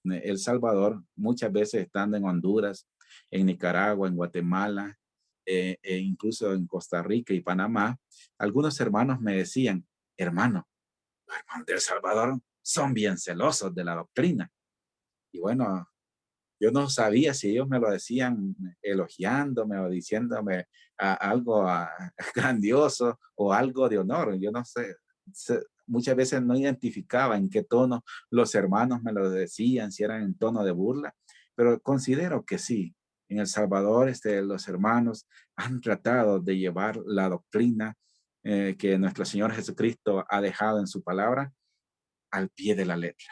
El Salvador, muchas veces estando en Honduras, en Nicaragua, en Guatemala, e incluso en Costa Rica y Panamá, algunos hermanos me decían, hermano, los hermanos del Salvador son bien celosos de la doctrina. Y bueno, yo no sabía si ellos me lo decían elogiándome o diciéndome algo grandioso o algo de honor. Yo no sé, muchas veces no identificaba en qué tono los hermanos me lo decían, si eran en tono de burla, pero considero que sí. En El Salvador, los hermanos han tratado de llevar la doctrina que nuestro Señor Jesucristo ha dejado en su palabra al pie de la letra.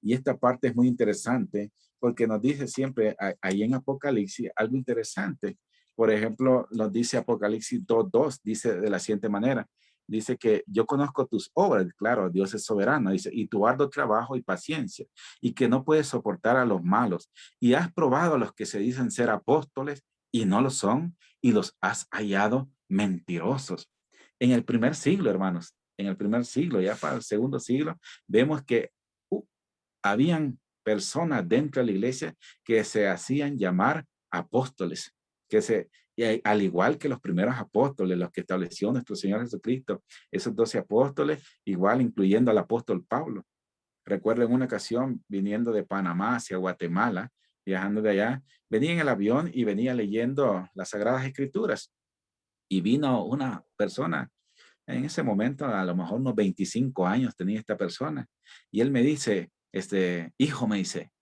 Y esta parte es muy interesante porque nos dice siempre ahí en Apocalipsis algo interesante. Por ejemplo, nos dice Apocalipsis 2:2, dice de la siguiente manera, dice que yo conozco tus obras, claro, Dios es soberano, dice, y tu arduo trabajo y paciencia, y que no puedes soportar a los malos, y has probado a los que se dicen ser apóstoles y no lo son, y los has hallado mentirosos. En el primer siglo, hermanos, en el primer siglo, ya para el segundo siglo, vemos que habían personas dentro de la iglesia que se hacían llamar apóstoles, al igual que los primeros apóstoles, los que estableció nuestro Señor Jesucristo, esos 12 apóstoles, igual incluyendo al apóstol Pablo. Recuerdo en una ocasión, viniendo de Panamá hacia Guatemala, viajando de allá, venía en el avión y venía leyendo las Sagradas Escrituras. Y vino una persona, en ese momento, a lo mejor unos 25 años tenía esta persona, y él me dice, hijo, me dice,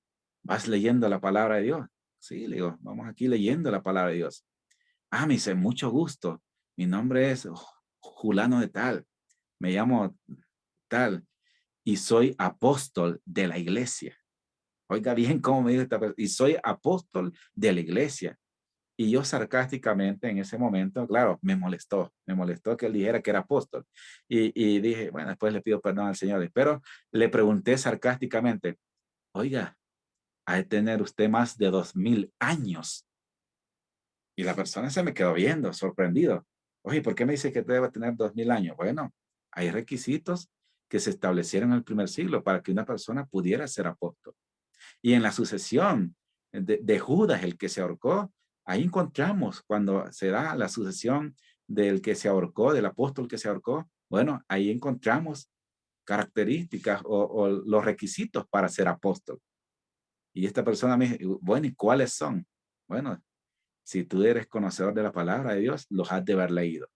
¿vas leyendo la palabra de Dios? Sí, le digo, vamos aquí leyendo la palabra de Dios. Ah, me dice, mucho gusto. Mi nombre es Julano de tal. Me llamo tal y soy apóstol de la iglesia. Oiga bien cómo me dice esta persona. Y soy apóstol de la iglesia. Y yo sarcásticamente en ese momento, claro, me molestó que él dijera que era apóstol. Y dije, bueno, después le pido perdón al Señor, pero le pregunté sarcásticamente, oiga, ha de tener usted más de 2000 años. Y la persona se me quedó viendo, sorprendido. Oye, ¿por qué me dice que debe tener 2000 años? Bueno, hay requisitos que se establecieron en el primer siglo para que una persona pudiera ser apóstol. Y en la sucesión de Judas, el que se ahorcó, ahí encontramos cuando se da la sucesión del que se ahorcó, del apóstol que se ahorcó. Bueno, ahí encontramos características o los requisitos para ser apóstol. Y esta persona me dice, bueno, ¿y cuáles son? Bueno, si tú eres conocedor de la palabra de Dios, los has de haber leído.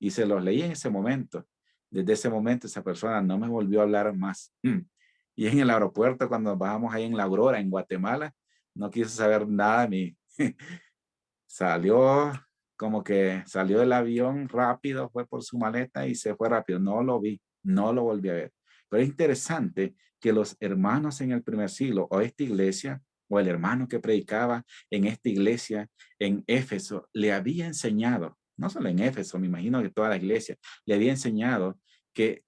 Y se los leí en ese momento. Desde ese momento esa persona no me volvió a hablar más. Y en el aeropuerto, cuando bajamos ahí en La Aurora, en Guatemala, no quiso saber nada de mí. Salió como que salió del avión rápido, fue por su maleta y se fue rápido. No lo vi, no lo volví a ver. Pero es interesante que los hermanos en el primer siglo o esta iglesia o el hermano que predicaba en esta iglesia en Éfeso le había enseñado, no solo en Éfeso, me imagino que toda la iglesia, le había enseñado que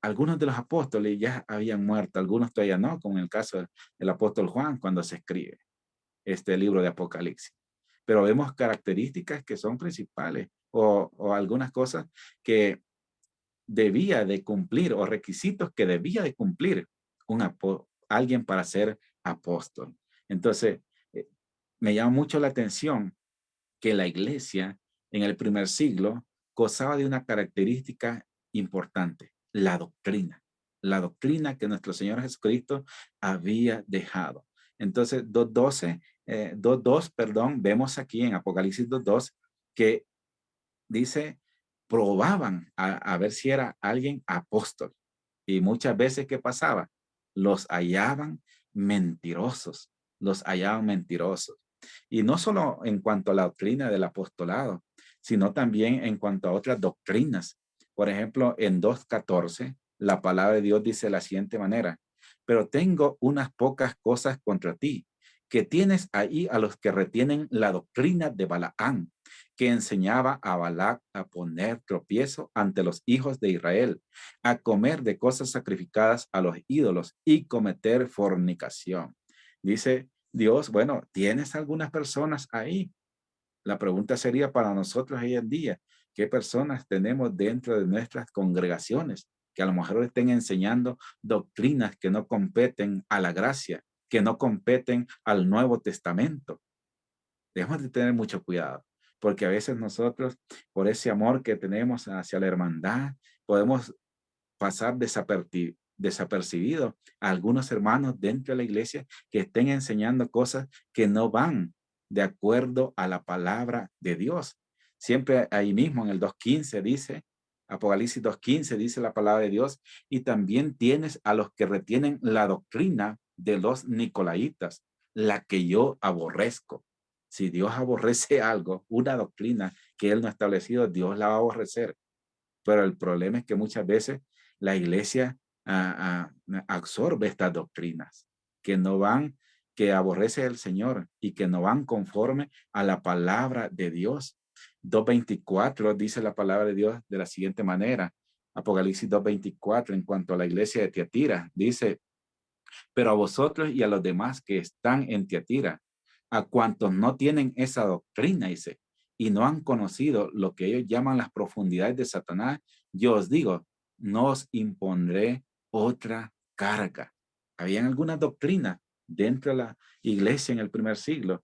algunos de los apóstoles ya habían muerto, algunos todavía no, como en el caso del apóstol Juan cuando se escribe este libro de Apocalipsis. Pero vemos características que son principales o algunas cosas que debía de cumplir o requisitos que debía de cumplir alguien para ser apóstol. Entonces, me llama mucho la atención que la iglesia en el primer siglo gozaba de una característica importante, la doctrina que nuestro Señor Jesucristo había dejado. Entonces, 2.2, perdón, vemos aquí en Apocalipsis 2.2 que dice, probaban a ver si era alguien apóstol. Y muchas veces, ¿qué pasaba? Los hallaban mentirosos, los hallaban mentirosos. Y no solo en cuanto a la doctrina del apostolado, sino también en cuanto a otras doctrinas. Por ejemplo, en 2.14, la palabra de Dios dice de la siguiente manera, pero tengo unas pocas cosas contra ti, que tienes ahí a los que retienen la doctrina de Balaam, que enseñaba a Balac a poner tropiezo ante los hijos de Israel, a comer de cosas sacrificadas a los ídolos y cometer fornicación. Dice Dios, bueno, ¿tienes algunas personas ahí? La pregunta sería para nosotros hoy en día, ¿qué personas tenemos dentro de nuestras congregaciones que a lo mejor estén enseñando doctrinas que no competen a la gracia, que no competen al Nuevo Testamento? Debemos de tener mucho cuidado, porque a veces nosotros, por ese amor que tenemos hacia la hermandad, podemos pasar desapercibido a algunos hermanos dentro de la iglesia que estén enseñando cosas que no van de acuerdo a la palabra de Dios. Siempre ahí mismo en el 2.15 dice, Apocalipsis 2.15 dice la palabra de Dios, y también tienes a los que retienen la doctrina de los nicolaitas, la que yo aborrezco. Si Dios aborrece algo, una doctrina que él no ha establecido, Dios la va a aborrecer. Pero el problema es que muchas veces la iglesia absorbe estas doctrinas que no van, que aborrece el Señor y que no van conforme a la palabra de Dios. 2.24 dice la palabra de Dios de la siguiente manera. Apocalipsis 2.24 en cuanto a la iglesia de Tiatira, dice, pero a vosotros y a los demás que están en Tiatira, a cuantos no tienen esa doctrina, dice, y no han conocido lo que ellos llaman las profundidades de Satanás, yo os digo, no os impondré otra carga. Habían algunas doctrinas dentro de la iglesia en el primer siglo,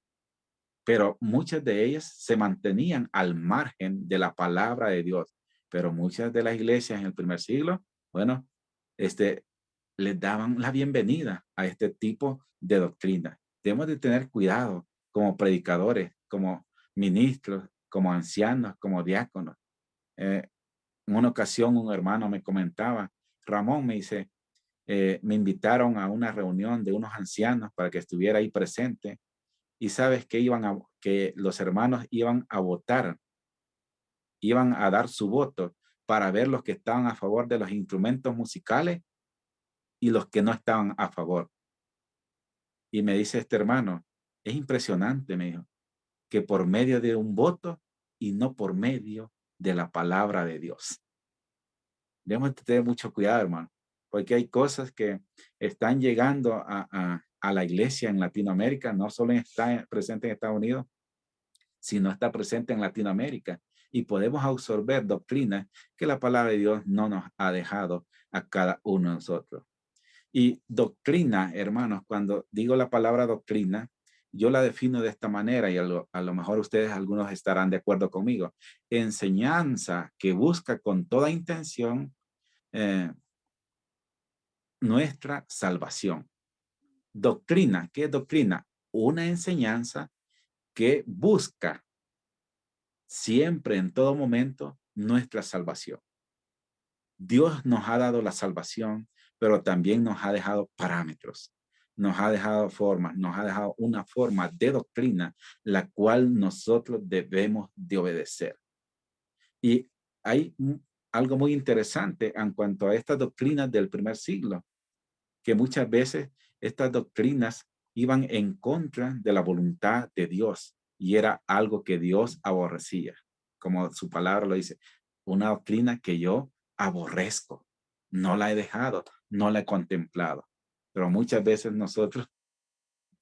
pero muchas de ellas se mantenían al margen de la palabra de Dios. Pero muchas de las iglesias en el primer siglo, bueno, les daban la bienvenida a este tipo de doctrina. Debemos de tener cuidado como predicadores, como ministros, como ancianos, como diáconos. En una ocasión un hermano me comentaba, Ramón me dice, me invitaron a una reunión de unos ancianos para que estuviera ahí presente y sabes que los hermanos iban a votar, iban a dar su voto para ver los que estaban a favor de los instrumentos musicales y los que no estaban a favor. Y me dice este hermano, es impresionante, me dijo, que por medio de un voto y no por medio de la palabra de Dios. Debemos tener mucho cuidado, hermano, porque hay cosas que están llegando a la iglesia en Latinoamérica, no solo está presente en Estados Unidos, sino está presente en Latinoamérica. Y podemos absorber doctrinas que la palabra de Dios no nos ha dejado a cada uno de nosotros. Y doctrina, hermanos, cuando digo la palabra doctrina, yo la defino de esta manera y a lo mejor ustedes, algunos estarán de acuerdo conmigo. Enseñanza que busca con toda intención nuestra salvación. Doctrina, ¿qué es doctrina? Una enseñanza que busca siempre, en todo momento, nuestra salvación. Dios nos ha dado la salvación, pero también nos ha dejado parámetros, nos ha dejado formas, nos ha dejado una forma de doctrina, la cual nosotros debemos de obedecer. Y hay algo muy interesante en cuanto a estas doctrinas del primer siglo, que muchas veces estas doctrinas iban en contra de la voluntad de Dios y era algo que Dios aborrecía. Como su palabra lo dice, una doctrina que yo aborrezco, no la he dejado, no la he contemplado. Pero muchas veces nosotros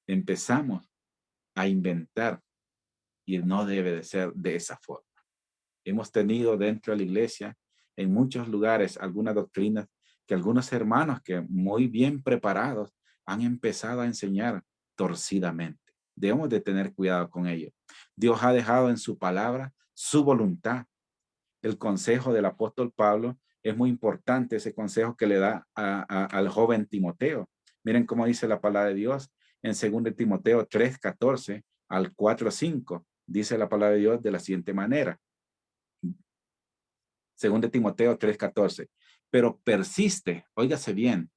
empezamos a inventar y no debe de ser de esa forma. Hemos tenido dentro de la iglesia, en muchos lugares, algunas doctrinas que algunos hermanos que muy bien preparados han empezado a enseñar torcidamente. Debemos de tener cuidado con ello. Dios ha dejado en su palabra su voluntad. El consejo del apóstol Pablo es muy importante, ese consejo que le da al joven Timoteo. Miren cómo dice la palabra de Dios en 2 Timoteo 3:14 al 4:5. Dice la palabra de Dios de la siguiente manera. 2 Timoteo 3:14. Pero persiste, óigase bien,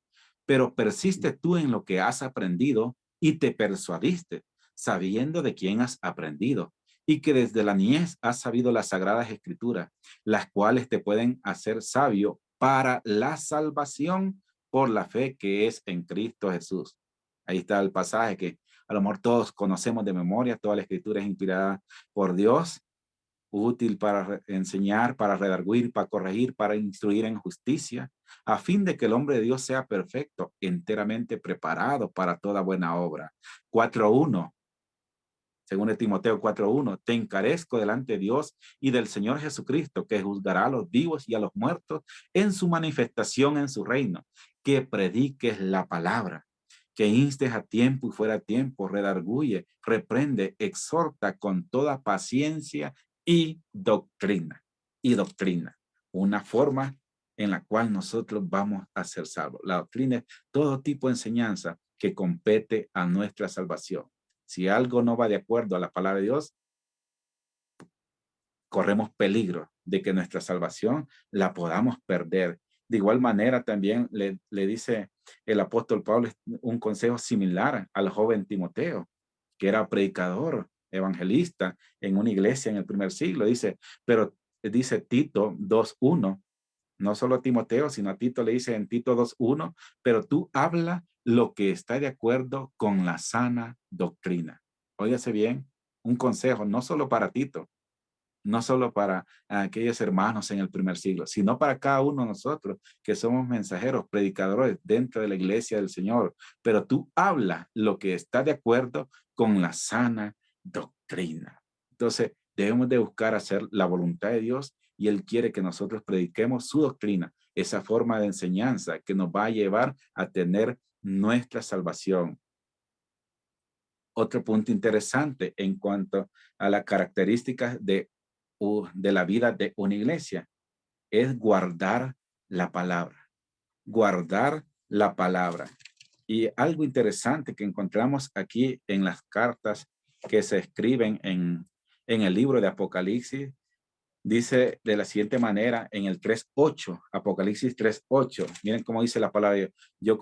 pero persiste tú en lo que has aprendido y te persuadiste, sabiendo de quién has aprendido, y que desde la niñez has sabido las sagradas escrituras, las cuales te pueden hacer sabio para la salvación por la fe que es en Cristo Jesús. Ahí está el pasaje que a lo mejor todos conocemos de memoria. Toda la escritura es inspirada por Dios, útil para enseñar, para redarguir, para corregir, para instruir en justicia, a fin de que el hombre de Dios sea perfecto, enteramente preparado para toda buena obra. 4:1, según Timoteo 4:1, te encarezco delante de Dios y del Señor Jesucristo, que juzgará a los vivos y a los muertos en su manifestación en su reino, que prediques la palabra, que instes a tiempo y fuera a tiempo, redarguye, reprende, exhorta con toda paciencia y doctrina. Y doctrina, una forma en la cual nosotros vamos a ser salvos. La doctrina es todo tipo de enseñanza que compete a nuestra salvación. Si algo no va de acuerdo a la palabra de Dios, corremos peligro de que nuestra salvación la podamos perder. De igual manera también le dice el apóstol Pablo un consejo similar al joven Timoteo, que era predicador, evangelista en una iglesia en el primer siglo. Dice Tito 2:1, no solo a Timoteo, sino a Tito le dice en Tito 2:1, pero tú habla lo que está de acuerdo con la sana doctrina. Óigase bien, un consejo no solo para Tito, no solo para aquellos hermanos en el primer siglo, sino para cada uno de nosotros que somos mensajeros, predicadores dentro de la iglesia del Señor. Pero tú habla lo que está de acuerdo con la sana doctrina. Entonces, debemos de buscar hacer la voluntad de Dios y Él quiere que nosotros prediquemos su doctrina, esa forma de enseñanza que nos va a llevar a tener nuestra salvación. Otro punto interesante en cuanto a las características de la vida de una iglesia es guardar la palabra. Guardar la palabra. Y algo interesante que encontramos aquí en las cartas que se escriben en el libro de Apocalipsis, dice de la siguiente manera en el 3:8, Apocalipsis 3:8. Miren cómo dice la palabra de Dios.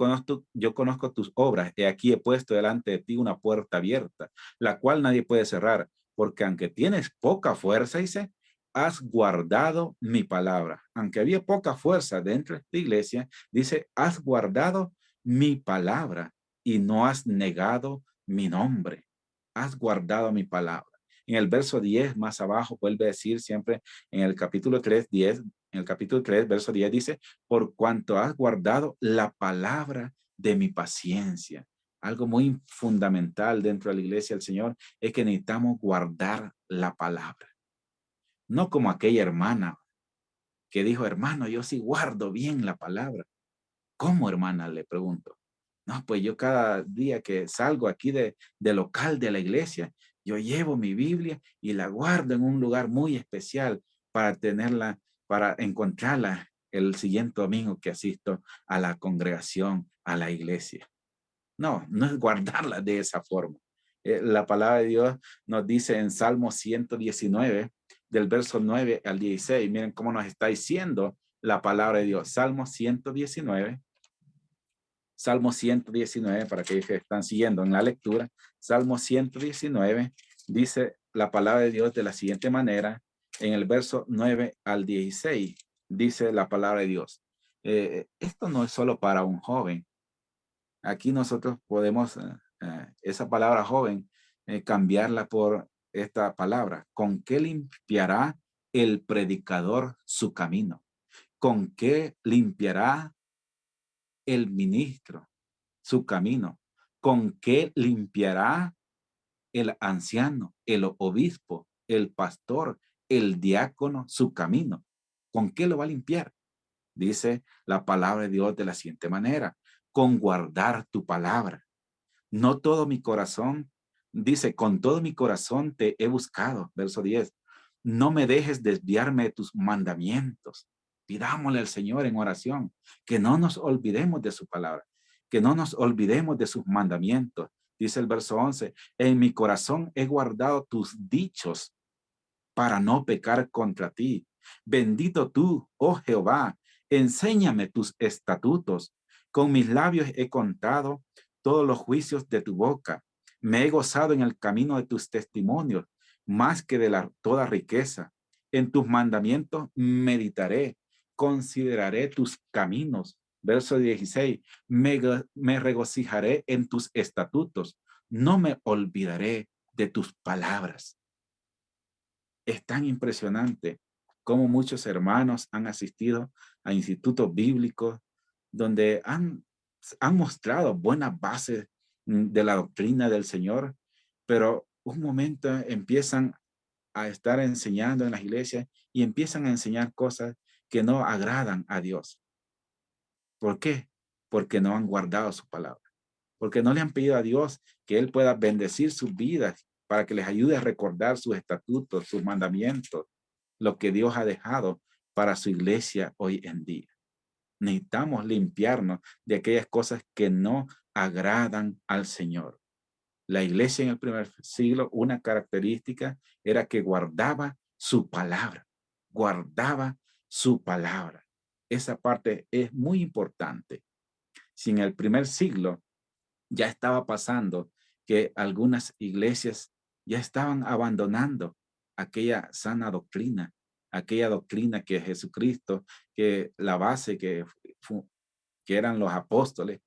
Yo conozco tus obras. He aquí he puesto delante de ti una puerta abierta, la cual nadie puede cerrar, porque aunque tienes poca fuerza, dice, has guardado mi palabra. Aunque había poca fuerza dentro de esta iglesia, dice, has guardado mi palabra y no has negado mi nombre. Has guardado mi palabra. En el verso 10, más abajo, vuelve a decir siempre en el capítulo 3, 10, en el capítulo 3, verso 10 dice, por cuanto has guardado la palabra de mi paciencia. Algo muy fundamental dentro de la iglesia del Señor es que necesitamos guardar la palabra. No como aquella hermana que dijo, hermano, yo sí guardo bien la palabra. ¿Cómo, hermana? Le pregunto. No, pues yo cada día que salgo aquí de local de la iglesia, yo llevo mi Biblia y la guardo en un lugar muy especial para tenerla, para encontrarla el siguiente domingo que asisto a la congregación, a la iglesia. No, no es guardarla de esa forma. La palabra de Dios nos dice en Salmo 119, del verso 9 al 16. Miren cómo nos está diciendo la palabra de Dios. Salmo 119, para aquellos que están siguiendo en la lectura. Salmo 119 dice la palabra de Dios de la siguiente manera. En el verso 9 al 16 dice la palabra de Dios. Esto no es solo para un joven. Aquí nosotros podemos, esa palabra joven, cambiarla por esta palabra. ¿Con qué limpiará el predicador su camino? ¿Con qué limpiará el ministro su camino? ¿Con qué limpiará el anciano, el obispo, el pastor, el diácono su camino? ¿Con qué lo va a limpiar? Dice la palabra de Dios de la siguiente manera, con guardar tu palabra. No todo mi corazón, dice, con todo mi corazón te he buscado. Verso 10, no me dejes desviarme de tus mandamientos. Pidámosle al Señor en oración, que no nos olvidemos de su palabra, que no nos olvidemos de sus mandamientos. Dice el verso 11, en mi corazón he guardado tus dichos para no pecar contra ti. Bendito tú, oh Jehová, enséñame tus estatutos. Con mis labios he contado todos los juicios de tu boca. Me he gozado en el camino de tus testimonios, más que de toda riqueza. En tus mandamientos meditaré, consideraré tus caminos. Verso 16, me regocijaré en tus estatutos, no me olvidaré de tus palabras. Es tan impresionante cómo muchos hermanos han asistido a institutos bíblicos donde han mostrado buenas bases de la doctrina del Señor, pero un momento empiezan a estar enseñando en las iglesias y empiezan a enseñar cosas que no agradan a Dios. ¿Por qué? Porque no han guardado su palabra. Porque no le han pedido a Dios que Él pueda bendecir sus vidas para que les ayude a recordar sus estatutos, sus mandamientos, lo que Dios ha dejado para su iglesia hoy en día. Necesitamos limpiarnos de aquellas cosas que no agradan al Señor. La iglesia en el primer siglo, una característica era que guardaba su palabra, guardaba su palabra. Esa parte es muy importante. Si en el primer siglo ya estaba pasando que algunas iglesias ya estaban abandonando aquella sana doctrina, aquella doctrina que Jesucristo, que la base que eran los apóstoles.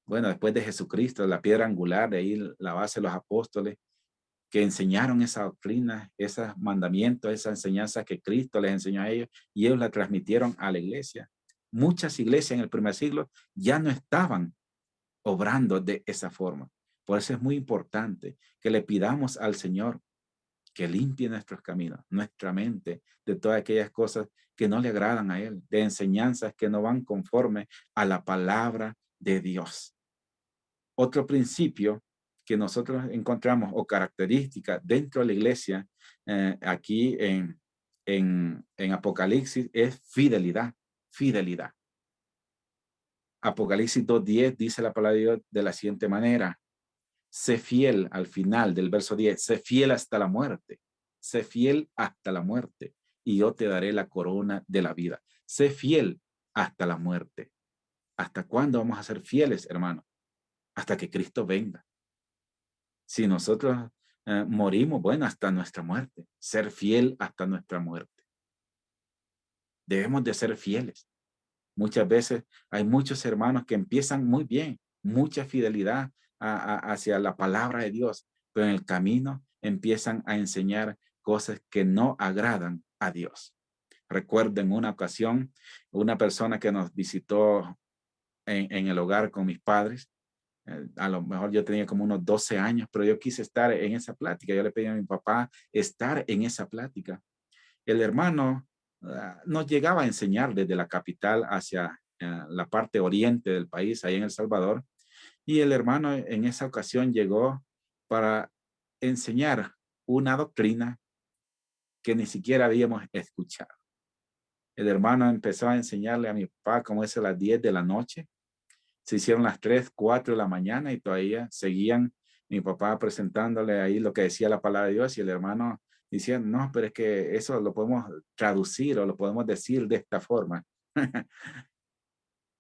Bueno, después de Jesucristo, la piedra angular, de ahí la base de los apóstoles, que enseñaron esa doctrina, esos mandamientos, esa enseñanza que Cristo les enseñó a ellos, y ellos la transmitieron a la iglesia. Muchas iglesias en el primer siglo ya no estaban obrando de esa forma. Por eso es muy importante que le pidamos al Señor que limpie nuestros caminos, nuestra mente, de todas aquellas cosas que no le agradan a Él, de enseñanzas que no van conforme a la palabra de Dios. Otro principio que nosotros encontramos o característica dentro de la iglesia, aquí en Apocalipsis, es fidelidad, fidelidad. Apocalipsis 2:10 dice la palabra de Dios de la siguiente manera. Sé fiel al final del verso 10. Sé fiel hasta la muerte. Sé fiel hasta la muerte y yo te daré la corona de la vida. Sé fiel hasta la muerte. ¿Hasta cuándo vamos a ser fieles, hermano? Hasta que Cristo venga. Si nosotros morimos, bueno, hasta nuestra muerte. Ser fiel hasta nuestra muerte. Debemos de ser fieles. Muchas veces hay muchos hermanos que empiezan muy bien, mucha fidelidad hacia la palabra de Dios, pero en el camino empiezan a enseñar cosas que no agradan a Dios. Recuerdo en una ocasión, una persona que nos visitó en el hogar con mis padres, a lo mejor yo tenía como unos 12 años, pero yo quise estar en esa plática. Yo le pedí a mi papá estar en esa plática. El hermano nos llegaba a enseñar desde la capital hacia la parte oriente del país, ahí en El Salvador. Y el hermano en esa ocasión llegó para enseñar una doctrina que ni siquiera habíamos escuchado. El hermano empezó a enseñarle a mi papá como es a las 10 de la noche. Se hicieron las 3, 4 de la mañana y todavía seguían mi papá presentándole ahí lo que decía la palabra de Dios y el hermano diciendo, no, pero es que eso lo podemos traducir o lo podemos decir de esta forma.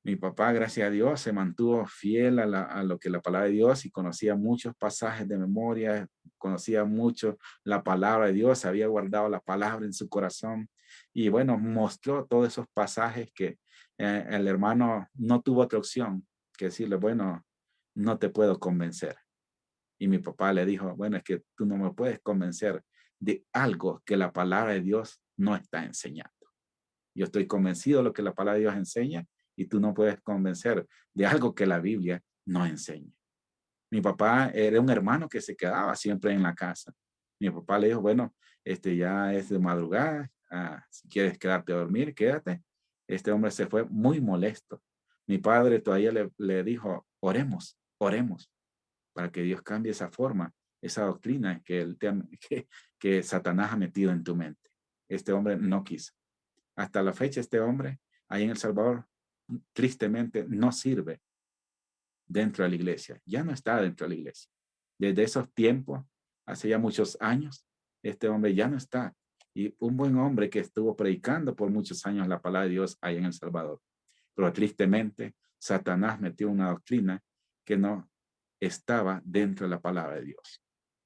Mi papá, gracias a Dios, se mantuvo fiel a lo que la palabra de Dios y conocía muchos pasajes de memoria, conocía mucho la palabra de Dios, había guardado la palabra en su corazón y bueno, mostró todos esos pasajes que el hermano no tuvo otra opción que decirle, bueno, no te puedo convencer. Y mi papá le dijo, bueno, es que tú no me puedes convencer de algo que la palabra de Dios no está enseñando. Yo estoy convencido de lo que la palabra de Dios enseña y tú no puedes convencer de algo que la Biblia no enseña. Mi papá era un hermano que se quedaba siempre en la casa. Mi papá le dijo, bueno, ya es de madrugada, si quieres quedarte a dormir, quédate. Este hombre se fue muy molesto. Mi padre todavía le dijo, oremos, oremos, para que Dios cambie esa forma, esa doctrina que Satanás ha metido en tu mente. Este hombre no quiso. Hasta la fecha, este hombre, ahí en El Salvador, tristemente no sirve dentro de la iglesia. Ya no está dentro de la iglesia. Desde esos tiempos, hace ya muchos años, este hombre ya no está. Y un buen hombre que estuvo predicando por muchos años la palabra de Dios ahí en El Salvador. Pero tristemente, Satanás metió una doctrina que no estaba dentro de la palabra de Dios.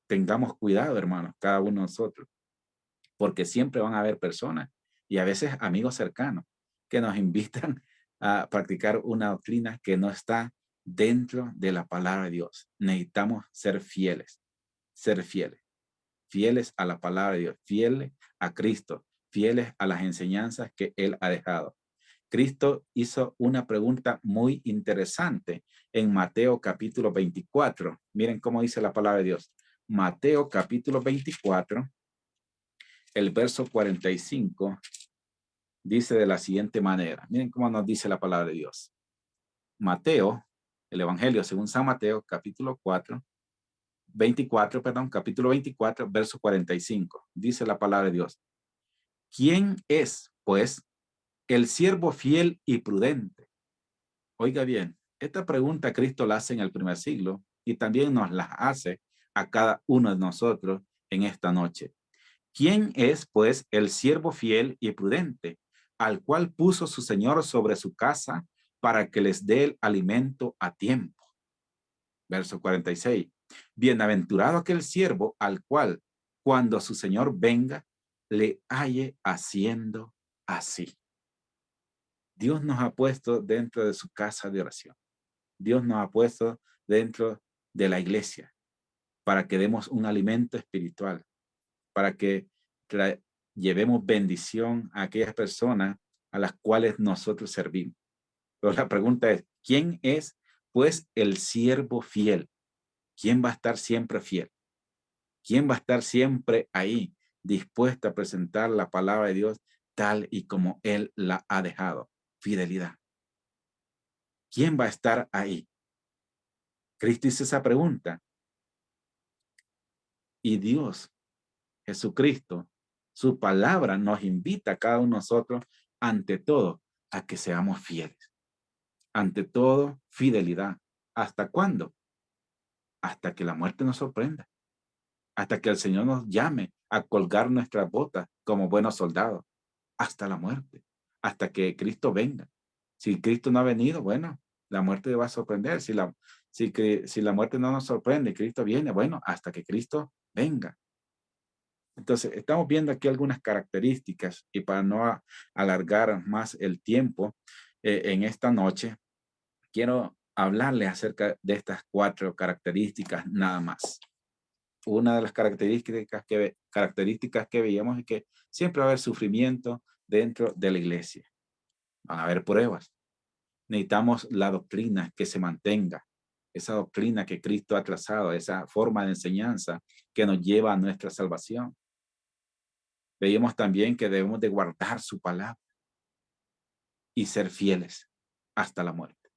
Tengamos cuidado, hermanos, cada uno de nosotros, porque siempre van a haber personas y a veces amigos cercanos que nos invitan a practicar una doctrina que no está dentro de la palabra de Dios. Necesitamos ser fieles a la palabra de Dios, fieles a Cristo, fieles a las enseñanzas que Él ha dejado. Cristo hizo una pregunta muy interesante en Mateo capítulo 24. Miren cómo dice la palabra de Dios. Mateo capítulo 24, el verso 45, dice de la siguiente manera. Miren cómo nos dice la palabra de Dios. Mateo, el Evangelio según San Mateo, capítulo 24, capítulo 24, verso 45. Dice la palabra de Dios. ¿Quién es, pues, el siervo fiel y prudente? Oiga bien, esta pregunta Cristo la hace en el primer siglo y también nos la hace a cada uno de nosotros en esta noche. ¿Quién es, pues, el siervo fiel y prudente, al cual puso su Señor sobre su casa para que les dé el alimento a tiempo? Verso 46. Bienaventurado aquel siervo al cual, cuando su Señor venga, le halle haciendo así. Dios nos ha puesto dentro de su casa de oración. Dios nos ha puesto dentro de la iglesia para que demos un alimento espiritual, para que llevemos bendición a aquellas personas a las cuales nosotros servimos. Pero la pregunta es, ¿quién es, pues, el siervo fiel? ¿Quién va a estar siempre fiel? ¿Quién va a estar siempre ahí, dispuesto a presentar la palabra de Dios tal y como Él la ha dejado? Fidelidad. ¿Quién va a estar ahí? Cristo hizo esa pregunta. Y Dios, Jesucristo, su palabra nos invita a cada uno de nosotros, ante todo, a que seamos fieles. Ante todo, fidelidad. ¿Hasta cuándo? Hasta que la muerte nos sorprenda. Hasta que el Señor nos llame a colgar nuestras botas como buenos soldados. Hasta la muerte. Hasta que Cristo venga. Si Cristo no ha venido, bueno, la muerte va a sorprender. Si la muerte no nos sorprende y Cristo viene, bueno, hasta que Cristo venga. Entonces, estamos viendo aquí algunas características y para no alargar más el tiempo en esta noche, quiero hablarles acerca de estas 4 características nada más. una de las características que veíamos es que siempre va a haber sufrimiento dentro de la iglesia. Van a haber pruebas. Necesitamos la doctrina que se mantenga, esa doctrina que Cristo ha trazado, esa forma de enseñanza que nos lleva a nuestra salvación. Veíamos también que debemos de guardar su palabra y ser fieles hasta la muerte.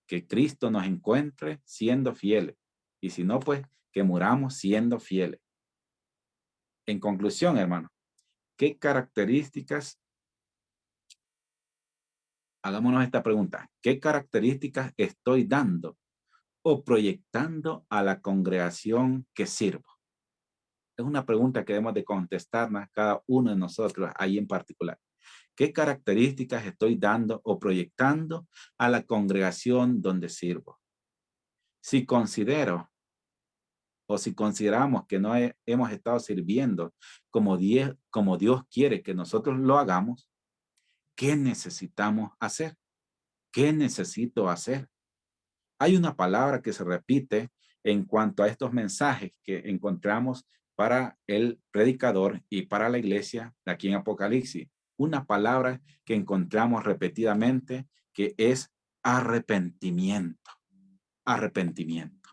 Que Cristo nos encuentre siendo fieles. Y si no, pues que muramos siendo fieles. En conclusión, hermano, ¿qué características? Hagámonos esta pregunta. ¿Qué características estoy dando o proyectando a la congregación que sirvo? Es una pregunta que debemos de contestarnos cada uno de nosotros ahí en particular. ¿Qué características estoy dando o proyectando a la congregación donde sirvo? Si considero o si consideramos que no hemos estado sirviendo como Dios quiere que nosotros lo hagamos, ¿qué necesitamos hacer? ¿Qué necesito hacer? Hay una palabra que se repite en cuanto a estos mensajes que encontramos para el predicador y para la iglesia de aquí en Apocalipsis. Una palabra que encontramos repetidamente que es arrepentimiento. Arrepentimiento.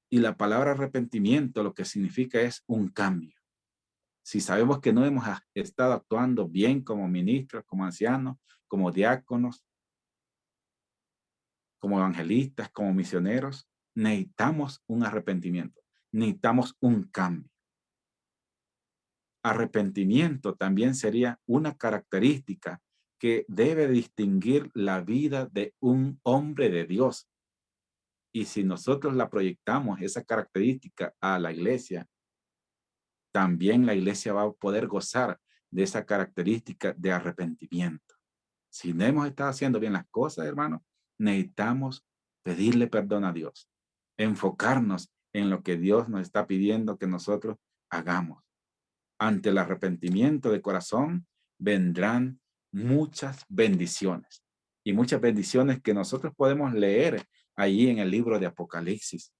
Y la palabra arrepentimiento lo que significa es un cambio. Si sabemos que no hemos estado actuando bien como ministros, como ancianos, como diáconos, como evangelistas, como misioneros, necesitamos un arrepentimiento, necesitamos un cambio. Arrepentimiento también sería una característica que debe distinguir la vida de un hombre de Dios. Y si nosotros la proyectamos, esa característica a la iglesia, también la iglesia va a poder gozar de esa característica de arrepentimiento. Si no hemos estado haciendo bien las cosas, hermanos, necesitamos pedirle perdón a Dios, enfocarnos en lo que Dios nos está pidiendo que nosotros hagamos. Ante el arrepentimiento de corazón vendrán muchas bendiciones y muchas bendiciones que nosotros podemos leer ahí en el libro de Apocalipsis.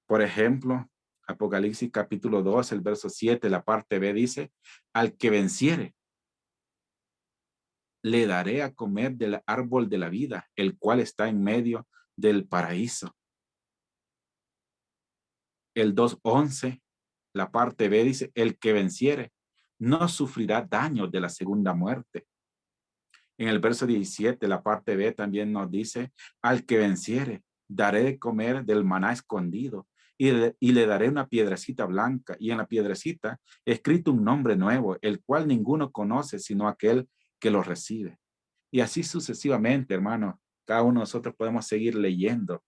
Por ejemplo, Apocalipsis capítulo 2, el verso 7, la parte B dice, al que venciere, le daré a comer del árbol de la vida, el cual está en medio del paraíso. El 2:11, la parte B dice, el que venciere no sufrirá daño de la segunda muerte. En el verso 17, la parte B también nos dice, al que venciere, daré de comer del maná escondido y le daré una piedrecita blanca y en la piedrecita escrito un nombre nuevo, el cual ninguno conoce sino aquel que lo recibe. Y así sucesivamente, hermanos, cada uno de nosotros podemos seguir leyendo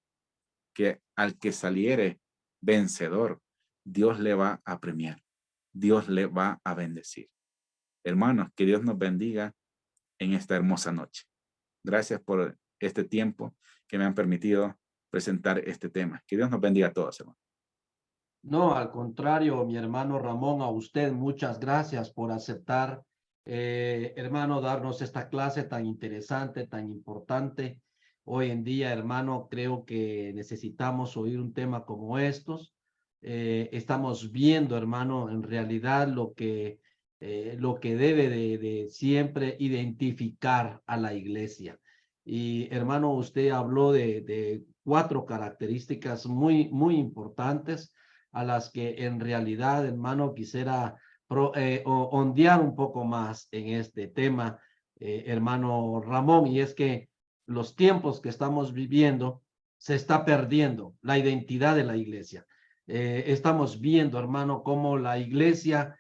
que al que saliere vencedor, Dios le va a premiar, Dios le va a bendecir. Hermanos, que Dios nos bendiga en esta hermosa noche. Gracias por este tiempo que me han permitido presentar este tema. Que Dios nos bendiga a todos, hermanos. No, al contrario, mi hermano Ramón, a usted muchas gracias por aceptar, hermano, darnos esta clase tan interesante, tan importante. Hoy en día, hermano, creo que necesitamos oír un tema como estos. Estamos viendo, hermano, en realidad lo que debe de siempre identificar a la iglesia. Y hermano, usted habló de 4 características muy importantes a las que en realidad, hermano, quisiera ondear un poco más en este tema, hermano Ramón, y es que los tiempos que estamos viviendo se está perdiendo la identidad de la iglesia. Estamos viendo, hermano, cómo la iglesia,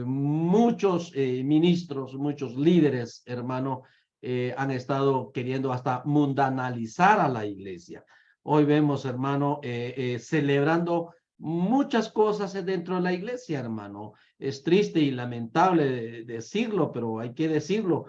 muchos ministros, muchos líderes, hermano, han estado queriendo hasta mundanalizar a la iglesia. Hoy vemos, hermano, celebrando muchas cosas dentro de la iglesia, hermano. Es triste y lamentable decirlo, pero hay que decirlo.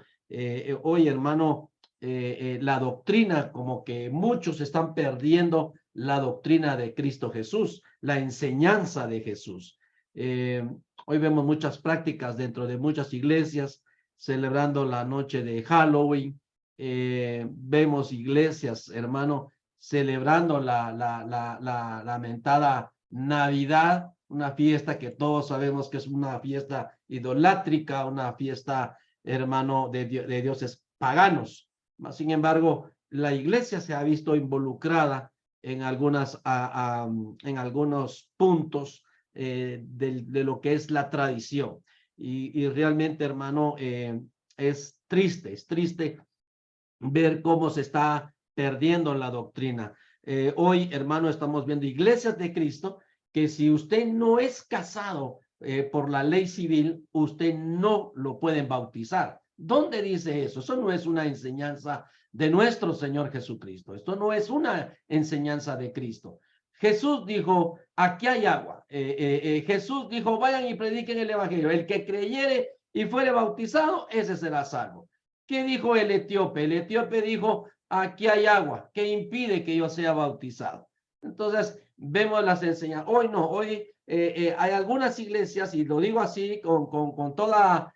Hoy, hermano, la doctrina, como que muchos están perdiendo la doctrina de Cristo Jesús, la enseñanza de Jesús. Hoy vemos muchas prácticas dentro de muchas iglesias celebrando la noche de Halloween. Vemos iglesias, hermano, celebrando la lamentada Navidad, una fiesta que todos sabemos que es una fiesta idolátrica, una fiesta, hermano, de dioses paganos. Sin embargo, la iglesia se ha visto involucrada en en algunos puntos de lo que es la tradición. Y realmente, hermano, es triste ver cómo se está perdiendo la doctrina. Hoy, hermano, estamos viendo iglesias de Cristo que si usted no es casado por la ley civil, usted no lo pueden bautizar. ¿Dónde dice eso? Eso no es una enseñanza de nuestro Señor Jesucristo. Esto no es una enseñanza de Cristo. Jesús dijo, aquí hay agua. Jesús dijo, vayan y prediquen el evangelio. El que creyere y fuere bautizado, ese será salvo. ¿Qué dijo el etíope? El etíope dijo, aquí hay agua, que impide que yo sea bautizado. Entonces, vemos las enseñanzas. Hoy no, hoy hay algunas iglesias, y lo digo así con toda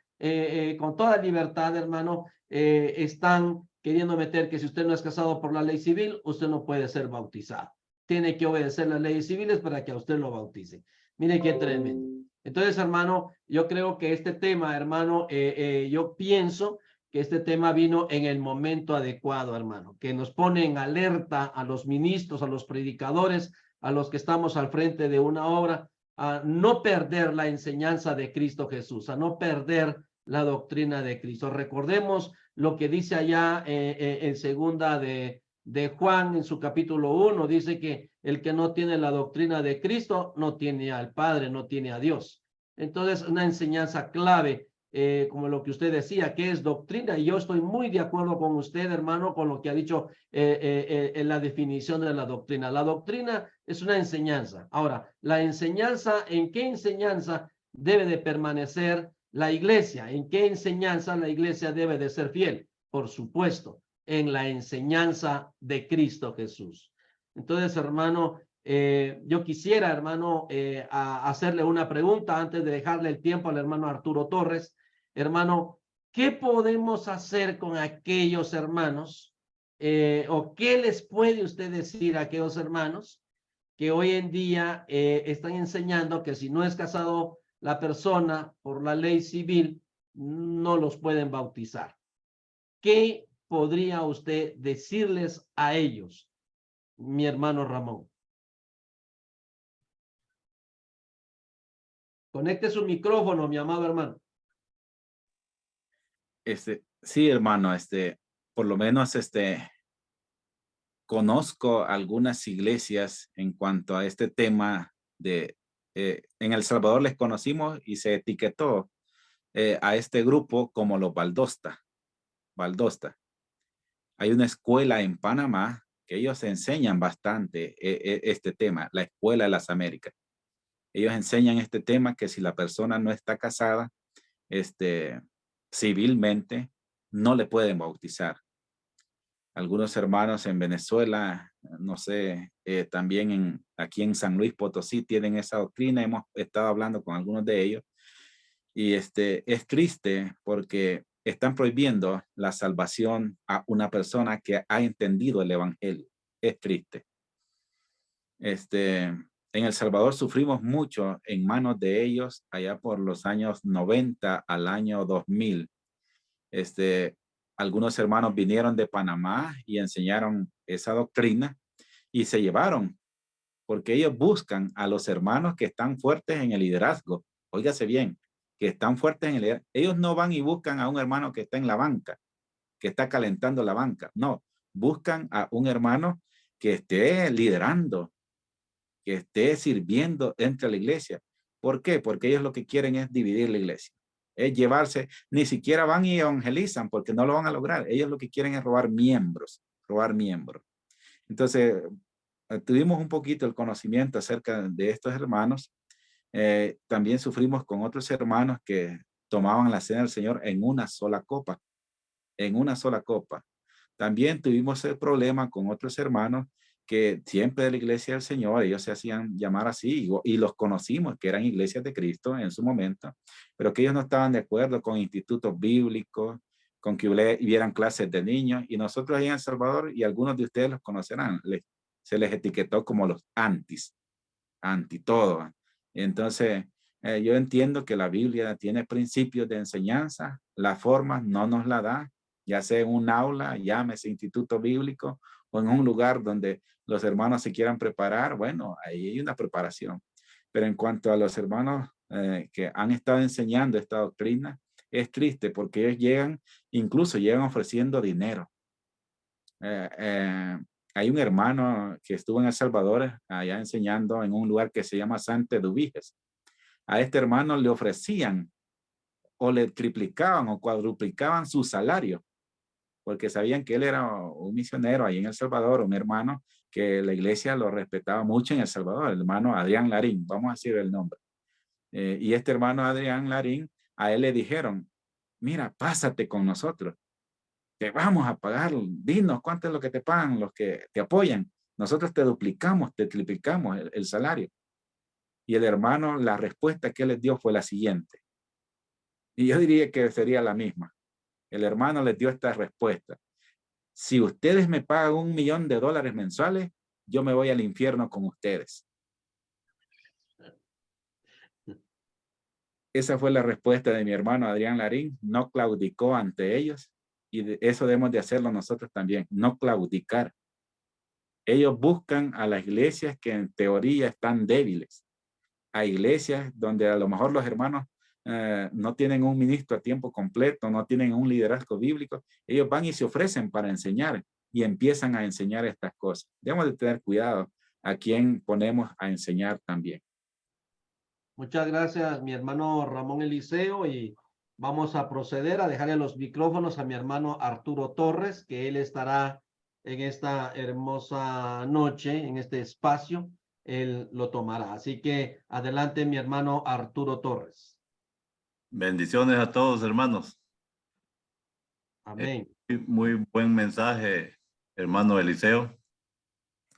libertad, hermano, están queriendo meter que si usted no es casado por la ley civil, usted no puede ser bautizado. Tiene que obedecer las leyes civiles para que a usted lo bauticen. Mire qué tremendo. Entonces, hermano, yo creo que este tema, hermano, yo pienso que este tema vino en el momento adecuado, hermano, que nos pone en alerta a los ministros, a los predicadores, a los que estamos al frente de una obra, a no perder la enseñanza de Cristo Jesús, a no perder la doctrina de Cristo. Recordemos lo que dice allá en segunda de Juan, en su capítulo 1, dice que el que no tiene la doctrina de Cristo no tiene al Padre, no tiene a Dios. Entonces, una enseñanza clave, como lo que usted decía, que es doctrina, y yo estoy muy de acuerdo con usted, hermano, con lo que ha dicho en la definición de la doctrina. La doctrina es una enseñanza. Ahora, la enseñanza, ¿en qué enseñanza debe de permanecer la iglesia? ¿En qué enseñanza la iglesia debe de ser fiel? Por supuesto, en la enseñanza de Cristo Jesús. Entonces, hermano, yo quisiera, hermano, hacerle una pregunta antes de dejarle el tiempo al hermano Arturo Torres. Hermano, ¿qué podemos hacer con aquellos hermanos? ¿O qué les puede usted decir a aquellos hermanos que hoy en día están enseñando que si no es casado la persona por la ley civil, no los pueden bautizar? ¿Qué podría usted decirles a ellos, mi hermano Ramón? Conecte su micrófono, mi amado hermano. Sí, hermano, por lo menos, conozco algunas iglesias en cuanto a este tema de, en El Salvador les conocimos y se etiquetó a este grupo como los Valdosta. Hay una escuela en Panamá que ellos enseñan bastante este tema, la Escuela de las Américas. Ellos enseñan este tema que si la persona no está casada, civilmente, no le pueden bautizar. Algunos hermanos en Venezuela, no sé, también aquí en San Luis Potosí tienen esa doctrina. Hemos estado hablando con algunos de ellos y es triste porque están prohibiendo la salvación a una persona que ha entendido el evangelio. Es triste. En El Salvador sufrimos mucho en manos de ellos allá por los años 90 al año 2000. Algunos hermanos vinieron de Panamá y enseñaron esa doctrina y se llevaron, porque ellos buscan a los hermanos que están fuertes en el liderazgo. Óigase bien, que están fuertes en el liderazgo. Ellos no van y buscan a un hermano que está en la banca, que está calentando la banca. No, buscan a un hermano que esté liderando, que esté sirviendo entre la iglesia. ¿Por qué? Porque ellos lo que quieren es dividir la iglesia. Es llevarse, ni siquiera van y evangelizan porque no lo van a lograr. Ellos lo que quieren es robar miembros. Entonces, tuvimos un poquito el conocimiento acerca de estos hermanos. También sufrimos con otros hermanos que tomaban la cena del Señor en una sola copa. También tuvimos el problema con otros hermanos que siempre de la iglesia del Señor, ellos se hacían llamar así y los conocimos, que eran iglesias de Cristo en su momento, pero que ellos no estaban de acuerdo con institutos bíblicos, con que hubieran clases de niños, y nosotros ahí en El Salvador, y algunos de ustedes los conocerán, les se les etiquetó como los anti todo. Entonces, yo entiendo que la Biblia tiene principios de enseñanza, la forma no nos la da, ya sea en un aula, llámese instituto bíblico, o en un lugar donde los hermanos se quieran preparar, bueno, ahí hay una preparación. Pero en cuanto a los hermanos que han estado enseñando esta doctrina, es triste porque ellos llegan, incluso llegan ofreciendo dinero. Hay un hermano que estuvo en El Salvador, allá enseñando en un lugar que se llama Sante Dubiges. A este hermano le ofrecían o le triplicaban o cuadruplicaban su salario, porque sabían que él era un misionero ahí en El Salvador, un hermano que la iglesia lo respetaba mucho en El Salvador, el hermano Adrián Larín, vamos a decir el nombre. Y este hermano Adrián Larín, a él le dijeron, mira, pásate con nosotros, te vamos a pagar, dinos cuánto es lo que te pagan los que te apoyan, nosotros te duplicamos, te triplicamos el salario. Y el hermano, la respuesta que él les dio fue la siguiente, y yo diría que sería la misma. El hermano les dio esta respuesta: si ustedes me pagan $1.000.000 mensuales, yo me voy al infierno con ustedes. Esa fue la respuesta de mi hermano Adrián Larín. No claudicó ante ellos, y eso debemos de hacerlo nosotros también, no claudicar. Ellos buscan a las iglesias que en teoría están débiles, a iglesias donde a lo mejor los hermanos no tienen un ministro a tiempo completo, no tienen un liderazgo bíblico. Ellos van y se ofrecen para enseñar y empiezan a enseñar estas cosas. Debemos de tener cuidado a quién ponemos a enseñar también. Muchas gracias, mi hermano Ramón Eliseo, y vamos a proceder a dejarle los micrófonos a mi hermano Arturo Torres, que él estará en esta hermosa noche, en este espacio, él lo tomará. Así que adelante, mi hermano Arturo Torres. Bendiciones a todos, hermanos. Amén. Muy buen mensaje, hermano Eliseo.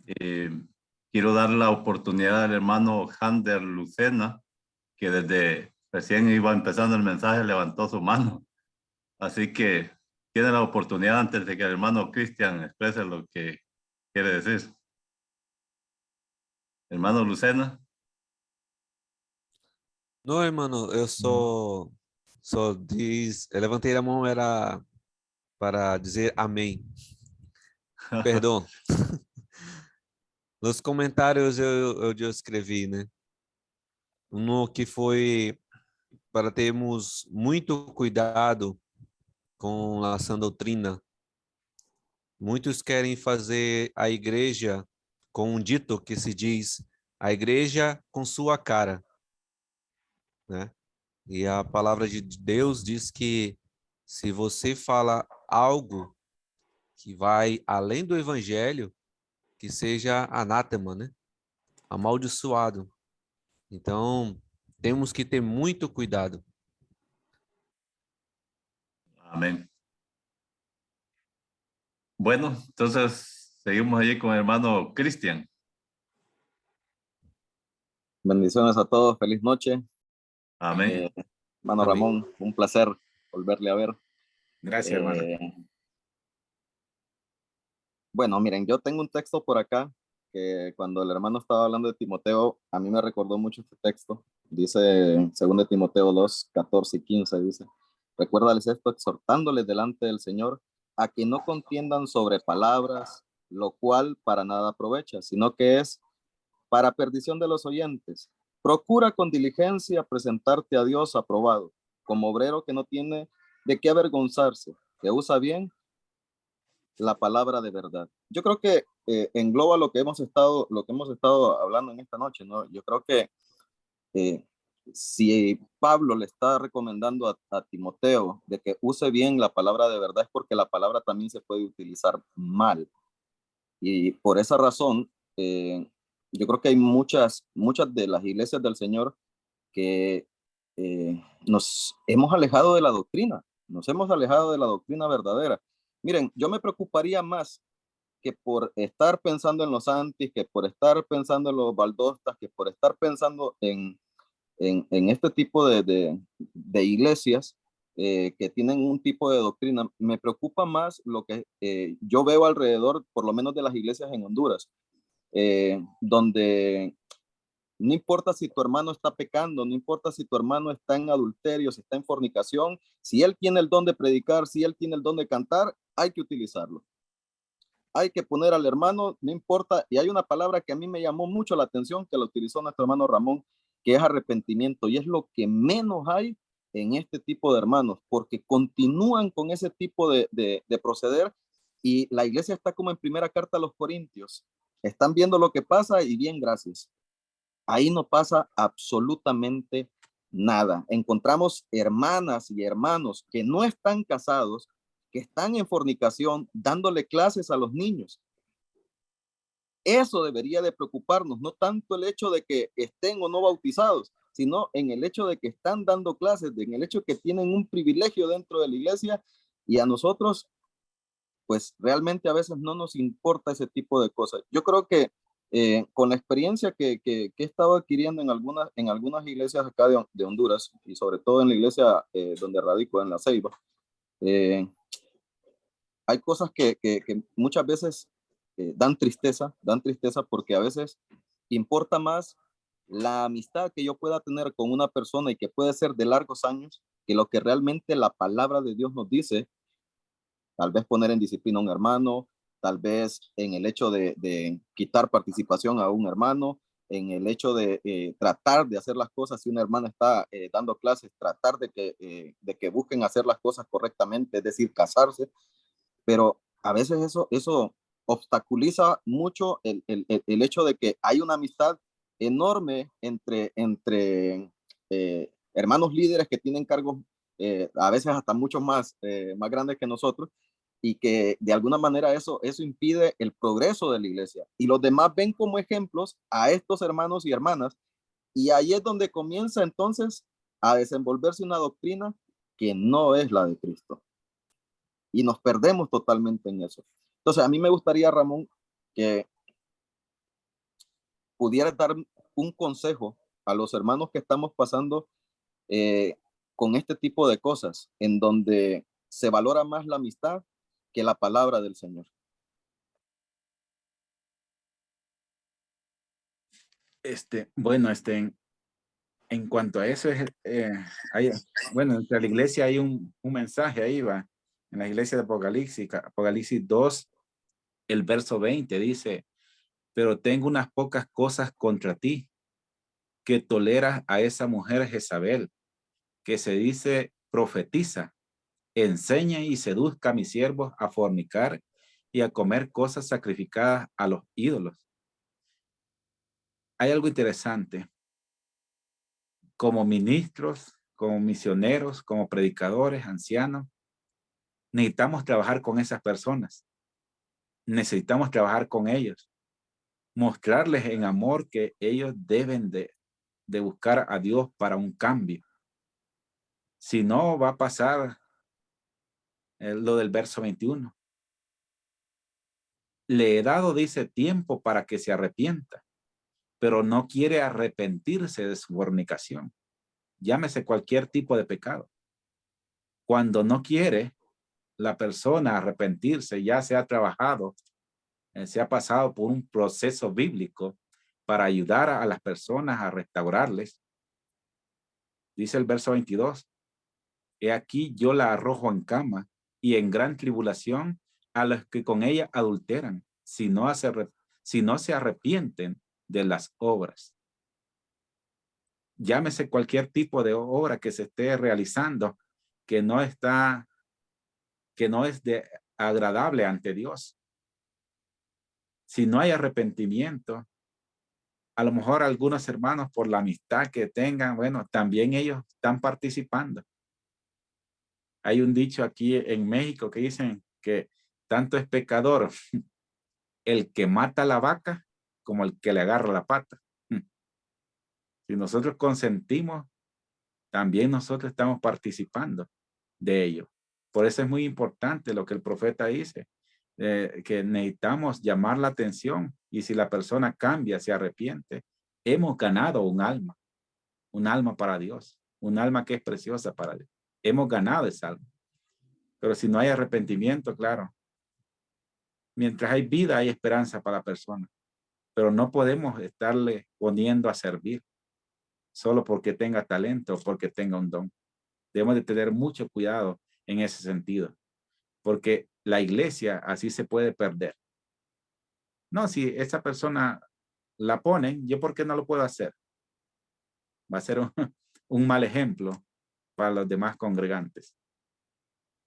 Quiero dar la oportunidad al hermano Hander Lucena, que desde recién iba empezando el mensaje levantó su mano. Así que tiene la oportunidad antes de que el hermano Cristian exprese lo que quiere decir. Hermano Lucena. Não, irmão, eu eu levantei a mão era para dizer amém. Perdão. Nos comentários eu escrevi, né? No que foi para termos muito cuidado com a sã doutrina. Muitos querem fazer a igreja com um dito que se diz a igreja com sua cara, né? E a palavra de Deus diz que se você fala algo que vai além do evangelho, que seja anátema, né? Amaldiçoado. Então, temos que ter muito cuidado. Amén. Bueno, entonces seguimos allí con el hermano Cristian. Bendiciones a todos, feliz noche. Amén. Hermano Amén. Ramón, un placer volverle a ver. Gracias, hermano. Bueno, miren, yo tengo un texto por acá que cuando el hermano estaba hablando de Timoteo, a mí me recordó mucho este texto. Dice en 2 Timoteo 2, 14 y 15, dice: recuérdales esto, exhortándoles delante del Señor a que no contiendan sobre palabras, lo cual para nada aprovecha, sino que es para perdición de los oyentes. Procura con diligencia presentarte a Dios aprobado, como obrero que no tiene de qué avergonzarse, que usa bien la palabra de verdad. Yo creo que engloba lo que hemos estado hablando en esta noche, ¿no? Yo creo que si Pablo le está recomendando a Timoteo de que use bien la palabra de verdad, es porque la palabra también se puede utilizar mal. Y por esa razón, yo creo que hay muchas de las iglesias del Señor que nos hemos alejado de la doctrina, verdadera. Miren, yo me preocuparía más que por estar pensando en los antis, que por estar pensando en los baldostas, que por estar pensando en este tipo de iglesias que tienen un tipo de doctrina. Me preocupa más lo que yo veo alrededor, por lo menos de las iglesias en Honduras. donde no importa si tu hermano está pecando, no importa si tu hermano está en adulterio, si está en fornicación, si él tiene el don de predicar, si él tiene el don de cantar, hay que utilizarlo. Hay que poner al hermano, no importa, y hay una palabra que a mí me llamó mucho la atención, que la utilizó nuestro hermano Ramón, que es arrepentimiento, y es lo que menos hay en este tipo de hermanos, porque continúan con ese tipo de proceder, y la iglesia está como en primera carta a los Corintios, están viendo lo que pasa y bien, gracias. Ahí no pasa absolutamente nada. Encontramos hermanas y hermanos que no están casados, que están en fornicación, dándole clases a los niños. Eso debería de preocuparnos, no tanto el hecho de que estén o no bautizados, sino en el hecho de que están dando clases, en el hecho de que tienen un privilegio dentro de la iglesia, y a nosotros, pues realmente a veces no nos importa ese tipo de cosas. Yo creo que con la experiencia que he estado adquiriendo en algunas iglesias acá de Honduras, y sobre todo en la iglesia donde radico, en La Ceiba, hay cosas que muchas veces dan tristeza porque a veces importa más la amistad que yo pueda tener con una persona y que puede ser de largos años, que lo que realmente la palabra de Dios nos dice. Tal vez poner en disciplina a un hermano, tal vez en el hecho de quitar participación a un hermano, en el hecho de tratar de hacer las cosas, si una hermana está dando clases, tratar de que busquen hacer las cosas correctamente, es decir, casarse, pero a veces eso obstaculiza mucho el hecho de que hay una amistad enorme entre hermanos líderes que tienen cargos a veces hasta mucho más grandes que nosotros, y que de alguna manera eso impide el progreso de la iglesia. Y los demás ven como ejemplos a estos hermanos y hermanas, y ahí es donde comienza entonces a desenvolverse una doctrina que no es la de Cristo. Y nos perdemos totalmente en eso. Entonces, a mí me gustaría, Ramón, que pudieras dar un consejo a los hermanos que estamos pasando con este tipo de cosas, en donde se valora más la amistad que la palabra del Señor. Bueno, en cuanto a eso, bueno, entre la iglesia hay un mensaje ahí, va, en la iglesia de Apocalipsis 2, el verso 20 dice, pero tengo unas pocas cosas contra ti, que toleras a esa mujer Jezabel, que se dice profetiza, enseña y seduzca a mis siervos a fornicar y a comer cosas sacrificadas a los ídolos. Hay algo interesante. Como ministros, como misioneros, como predicadores, ancianos, necesitamos trabajar con esas personas. Necesitamos trabajar con ellos. Mostrarles en amor que ellos deben de buscar a Dios para un cambio. Si no, va a pasar lo del verso 21. Le he dado, dice, tiempo para que se arrepienta, pero no quiere arrepentirse de su fornicación. Llámese cualquier tipo de pecado. Cuando no quiere la persona arrepentirse, ya se ha trabajado, se ha pasado por un proceso bíblico para ayudar a las personas a restaurarles. Dice el verso 22, he aquí yo la arrojo en cama y en gran tribulación a los que con ella adulteran, si no se arrepienten de las obras. Llámese cualquier tipo de obra que se esté realizando que no es agradable ante Dios. Si no hay arrepentimiento, a lo mejor algunos hermanos por la amistad que tengan, bueno, también ellos están participando. Hay un dicho aquí en México que dicen que tanto es pecador el que mata a la vaca como el que le agarra la pata. Si nosotros consentimos, también nosotros estamos participando de ello. Por eso es muy importante lo que el profeta dice, que necesitamos llamar la atención, y si la persona cambia, se arrepiente, hemos ganado un alma para Dios, un alma que es preciosa para Dios. Hemos ganado esa alma. Pero si no hay arrepentimiento, claro, mientras hay vida, hay esperanza para la persona. pero no podemos estarle poniendo a servir solo porque tenga talento o porque tenga un don. Debemos de tener mucho cuidado en ese sentido, porque la iglesia así se puede perder. No, si esa persona la pone, ¿yo por qué no lo puedo hacer? Va a ser un mal ejemplo para los demás congregantes.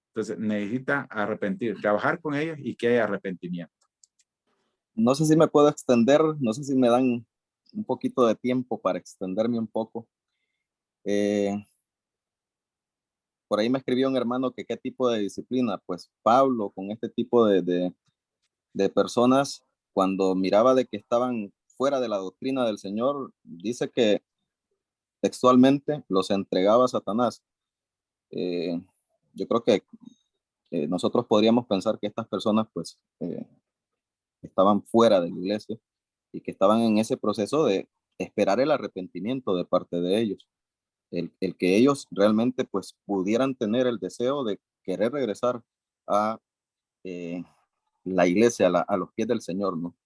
Entonces necesita arrepentir, trabajar con ellos y que haya arrepentimiento. No sé si me puedo extender, no sé si me dan un poquito de tiempo para extenderme un poco. Por ahí me escribió un hermano que qué tipo de disciplina. Pues Pablo, con este tipo de personas, cuando miraba de que estaban fuera de la doctrina del Señor, dice que textualmente los entregaba a Satanás. Yo creo que nosotros podríamos pensar que estas personas pues estaban fuera de la iglesia y que estaban en ese proceso de esperar el arrepentimiento de parte de ellos. El que ellos realmente pues pudieran tener el deseo de querer regresar a la iglesia, a los pies del Señor, ¿no?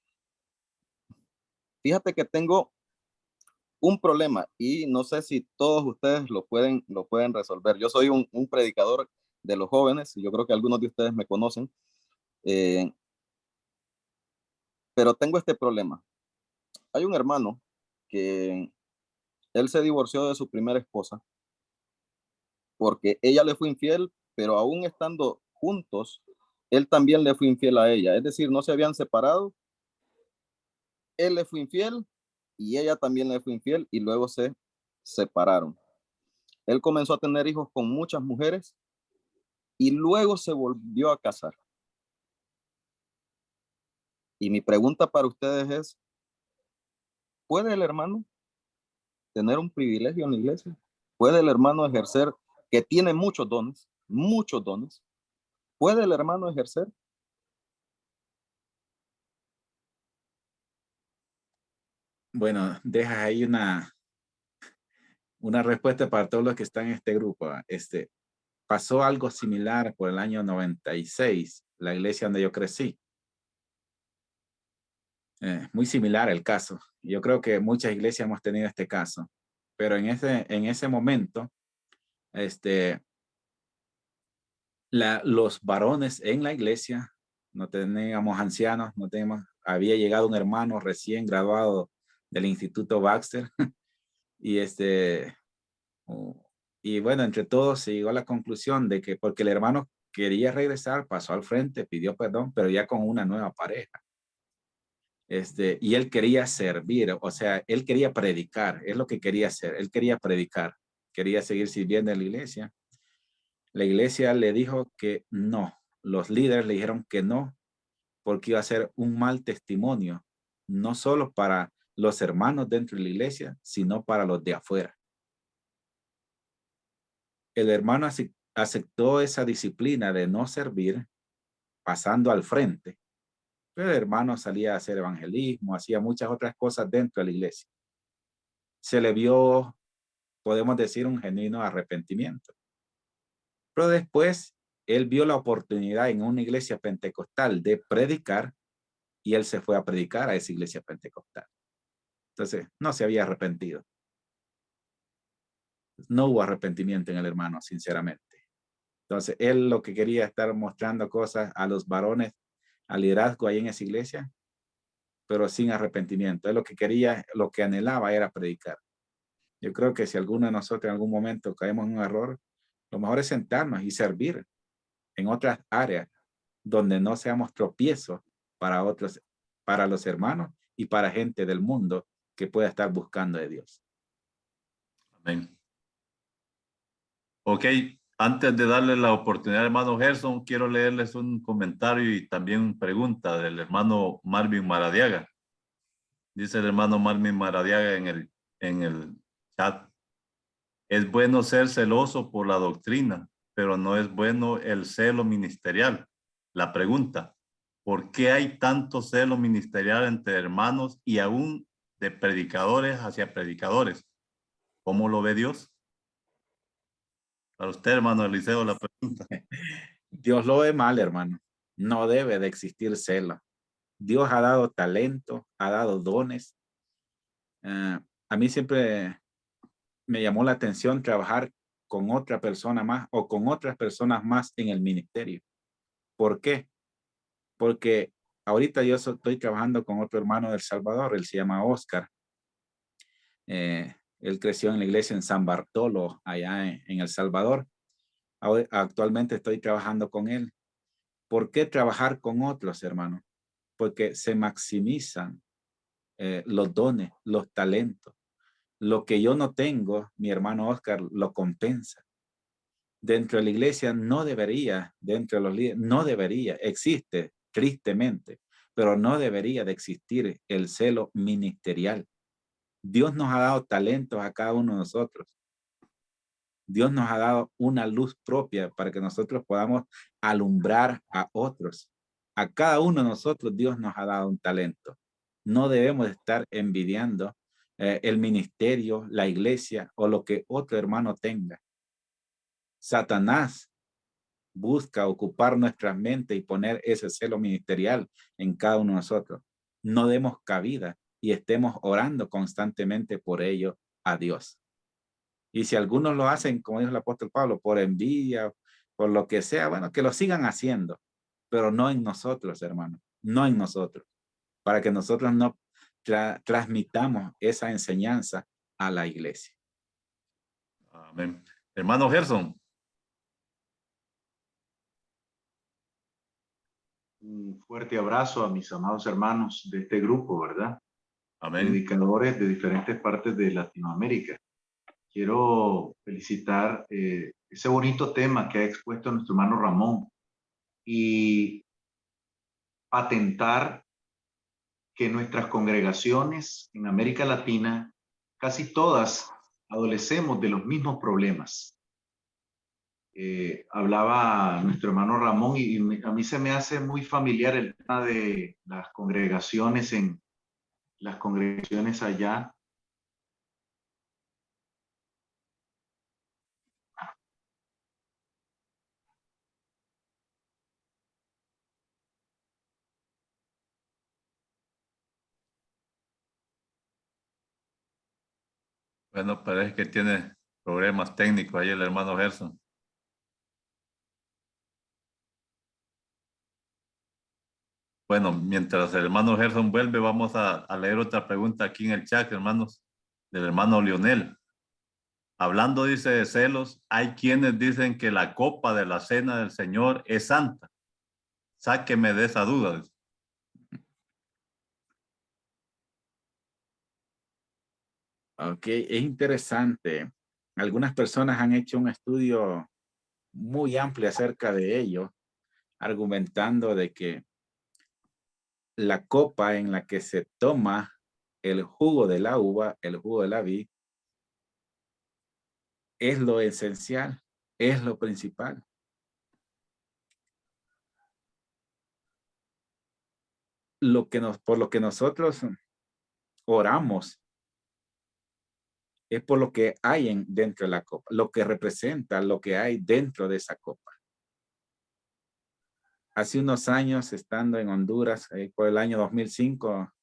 Fíjate que tengo un problema y no sé si todos ustedes lo pueden resolver. Yo soy un predicador de los jóvenes y yo creo que algunos de ustedes me conocen, eh, pero tengo este problema. Hay un hermano que él se divorció de su primera esposa porque ella le fue infiel, pero aún estando juntos, él también le fue infiel a ella. Es decir, no se habían separado, él le fue infiel y ella también le fue infiel y luego se separaron. Él comenzó a tener hijos con muchas mujeres y luego se volvió a casar. Y mi pregunta para ustedes es, ¿puede el hermano tener un privilegio en la iglesia? ¿Puede el hermano ejercer, que tiene muchos dones, muchos dones? ¿Puede el hermano ejercer? Bueno, deja ahí una respuesta para todos los que están en este grupo. Pasó algo similar por el año 96, la iglesia donde yo crecí. Muy similar el caso. Yo creo que muchas iglesias hemos tenido este caso, pero en ese momento, los varones en la iglesia, no teníamos ancianos, no teníamos, había llegado un hermano recién graduado del Instituto Baxter y y bueno, entre todos se llegó a la conclusión de que porque el hermano quería regresar, pasó al frente, pidió perdón, pero ya con una nueva pareja. Y él quería servir, o sea, él quería predicar, es lo que quería hacer, él quería predicar, quería seguir sirviendo en la iglesia. La iglesia le dijo que no, los líderes le dijeron que no, porque iba a ser un mal testimonio, no solo para los hermanos dentro de la iglesia, sino para los de afuera. El hermano aceptó esa disciplina de no servir, pasando al frente, pero el hermano salía a hacer evangelismo, hacía muchas otras cosas dentro de la iglesia. Se le vio, podemos decir, un genuino arrepentimiento. Pero después, él vio la oportunidad en una iglesia pentecostal de predicar y él se fue a predicar a esa iglesia pentecostal. Entonces, no se había arrepentido. No hubo arrepentimiento en el hermano, sinceramente. Entonces, él lo que quería estar mostrando cosas a los varones, al liderazgo ahí en esa iglesia, pero sin arrepentimiento. Él lo que quería, lo que anhelaba era predicar. Yo creo que si alguno de nosotros en algún momento caemos en un error, lo mejor es sentarnos y servir en otras áreas donde no seamos tropiezos para otros, para los hermanos y para gente del mundo que pueda estar buscando de Dios. Amén. Ok, antes de darle la oportunidad al hermano Gerson, quiero leerles un comentario y también una pregunta del hermano Marvin Maradiaga. Dice el hermano Marvin Maradiaga en el chat: es bueno ser celoso por la doctrina, pero no es bueno el celo ministerial. La pregunta: ¿por qué hay tanto celo ministerial entre hermanos y aún de predicadores hacia predicadores? ¿Cómo lo ve Dios? Para usted, hermano Eliseo, la pregunta. Dios lo ve mal, hermano. No debe de existir celo. Dios ha dado talento, ha dado dones. A mí siempre me llamó la atención trabajar con otra persona más o con otras personas más en el ministerio. ¿Por qué? Porque ahorita yo estoy trabajando con otro hermano del Salvador, él se llama Oscar. Él creció en la iglesia en San Bartolo, allá en El Salvador. Actualmente estoy trabajando con él. ¿Por qué trabajar con otros, hermanos? Porque se maximizan los dones, los talentos. Lo que yo no tengo, mi hermano Oscar lo compensa. Dentro de la iglesia no debería, dentro de los líderes, no debería, existe tristemente, pero no debería de existir el celo ministerial. Dios nos ha dado talentos a cada uno de nosotros. Dios nos ha dado una luz propia para que nosotros podamos alumbrar a otros. A cada uno de nosotros Dios nos ha dado un talento. No debemos estar envidiando el ministerio, la iglesia o lo que otro hermano tenga. Satanás busca ocupar nuestra mente y poner ese celo ministerial en cada uno de nosotros. No demos cabida y estemos orando constantemente por ello a Dios. Y si algunos lo hacen, como dijo el apóstol Pablo, por envidia, por lo que sea, bueno, que lo sigan haciendo, pero no en nosotros, hermano, no en nosotros, para que nosotros no transmitamos esa enseñanza a la iglesia. Amén. Hermano Gerson. Un fuerte abrazo a mis amados hermanos de este grupo, ¿verdad? Amén. Predicadores de diferentes partes de Latinoamérica. Quiero felicitar ese bonito tema que ha expuesto nuestro hermano Ramón y patentar que nuestras congregaciones en América Latina, casi todas adolecemos de los mismos problemas. Hablaba nuestro hermano Ramón y a mí se me hace muy familiar el tema de las congregaciones allá. Bueno, parece que tiene problemas técnicos ahí el hermano Gerson. Bueno, mientras el hermano Gerson vuelve, vamos a leer otra pregunta aquí en el chat, hermanos, del hermano Lionel. Hablando, dice, de celos, hay quienes dicen que la copa de la cena del Señor es santa. Sáqueme de esa duda. Ok, es interesante. Algunas personas han hecho un estudio muy amplio acerca de ello, argumentando de que la copa en la que se toma el jugo de la uva, el jugo de la vid, es lo esencial, es lo principal. Por lo que nosotros oramos es por lo que hay dentro de la copa, lo que representa lo que hay dentro de esa copa. Hace unos años, estando en Honduras, por el año 2005,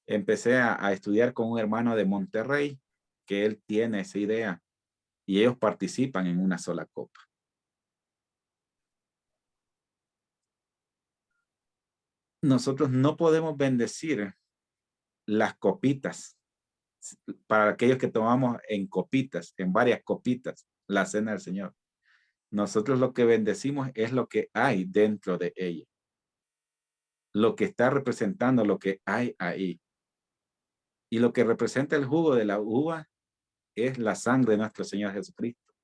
empecé a estudiar con un hermano de Monterrey, que él tiene esa idea, y ellos participan en una sola copa. Nosotros no podemos bendecir las copitas para aquellos que tomamos en copitas, en varias copitas, la cena del Señor. Nosotros lo que bendecimos es lo que hay dentro de ella. Lo que está representando lo que hay ahí. Y lo que representa el jugo de la uva es la sangre de nuestro Señor Jesucristo.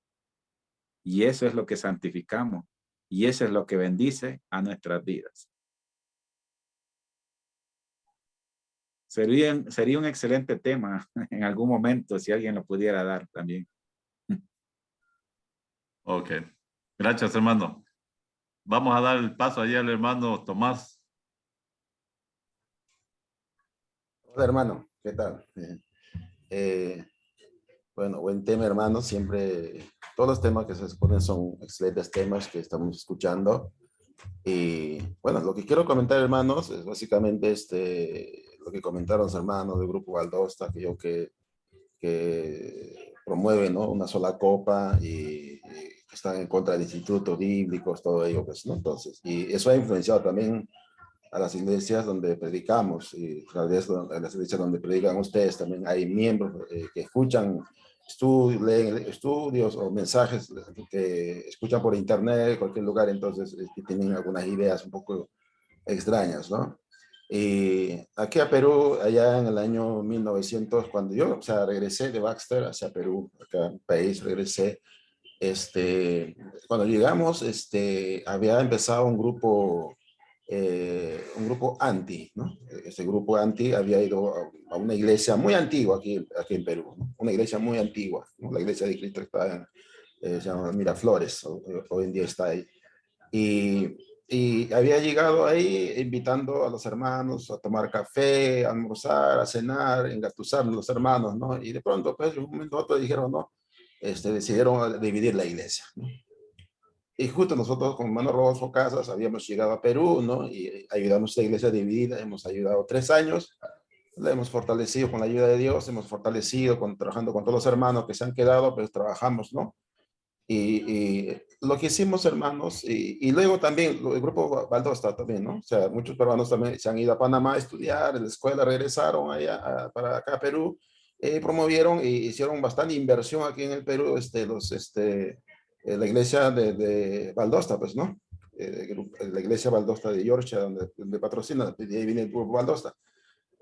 Y eso es lo que santificamos. Y eso es lo que bendice a nuestras vidas. Sería un excelente tema en algún momento si alguien lo pudiera dar también. Ok. Gracias, hermano. Vamos a dar el paso allí al hermano Tomás. Hola, hermano. ¿Qué tal? Bueno, buen tema, hermano. Siempre, todos los temas que se exponen son excelentes temas que estamos escuchando. Y bueno, lo que quiero comentar, hermanos, es básicamente lo que comentaron los hermanos del Grupo Valdosta, que promueven, ¿no?, una sola copa y que están en contra de institutos bíblicos, todo ello, pues, ¿no? Entonces, y eso ha influenciado también a las iglesias donde predicamos, y tal vez en las iglesias donde predican ustedes también hay miembros que escuchan, leen estudios o mensajes que escuchan por internet, cualquier lugar, entonces que tienen algunas ideas un poco extrañas, ¿no? Y aquí a Perú, allá en el año 1900, cuando yo, o sea, regresé de Baxter hacia Perú, acá en el país, regresé, cuando llegamos, había empezado un grupo anti, ¿no? Ese grupo anti había ido a una iglesia muy antigua aquí en Perú, ¿no? Una iglesia muy antigua, ¿no? La iglesia de Cristo está se llama Miraflores, hoy en día está ahí. Y había llegado ahí invitando a los hermanos a tomar café, a almorzar, a cenar, engatusar los hermanos, ¿no? Y de pronto, pues, de un momento a otro dijeron, no, decidieron dividir la iglesia, ¿no? Y justo nosotros con hermano Rodolfo Casas habíamos llegado a Perú, ¿no? Y ayudamos a la iglesia dividida, hemos ayudado 3 años, la hemos fortalecido con la ayuda de Dios, hemos fortalecido trabajando con todos los hermanos que se han quedado, pues trabajamos, ¿no? Y lo que hicimos, hermanos, y luego también el grupo Valdosta también, ¿no? O sea, muchos peruanos también se han ido a Panamá a estudiar, en la escuela regresaron allá para acá a Perú, promovieron y hicieron bastante inversión aquí en el Perú, la iglesia de Valdosta, pues, ¿no? La iglesia Valdosta de Georgia, donde patrocina, de ahí viene el grupo Valdosta.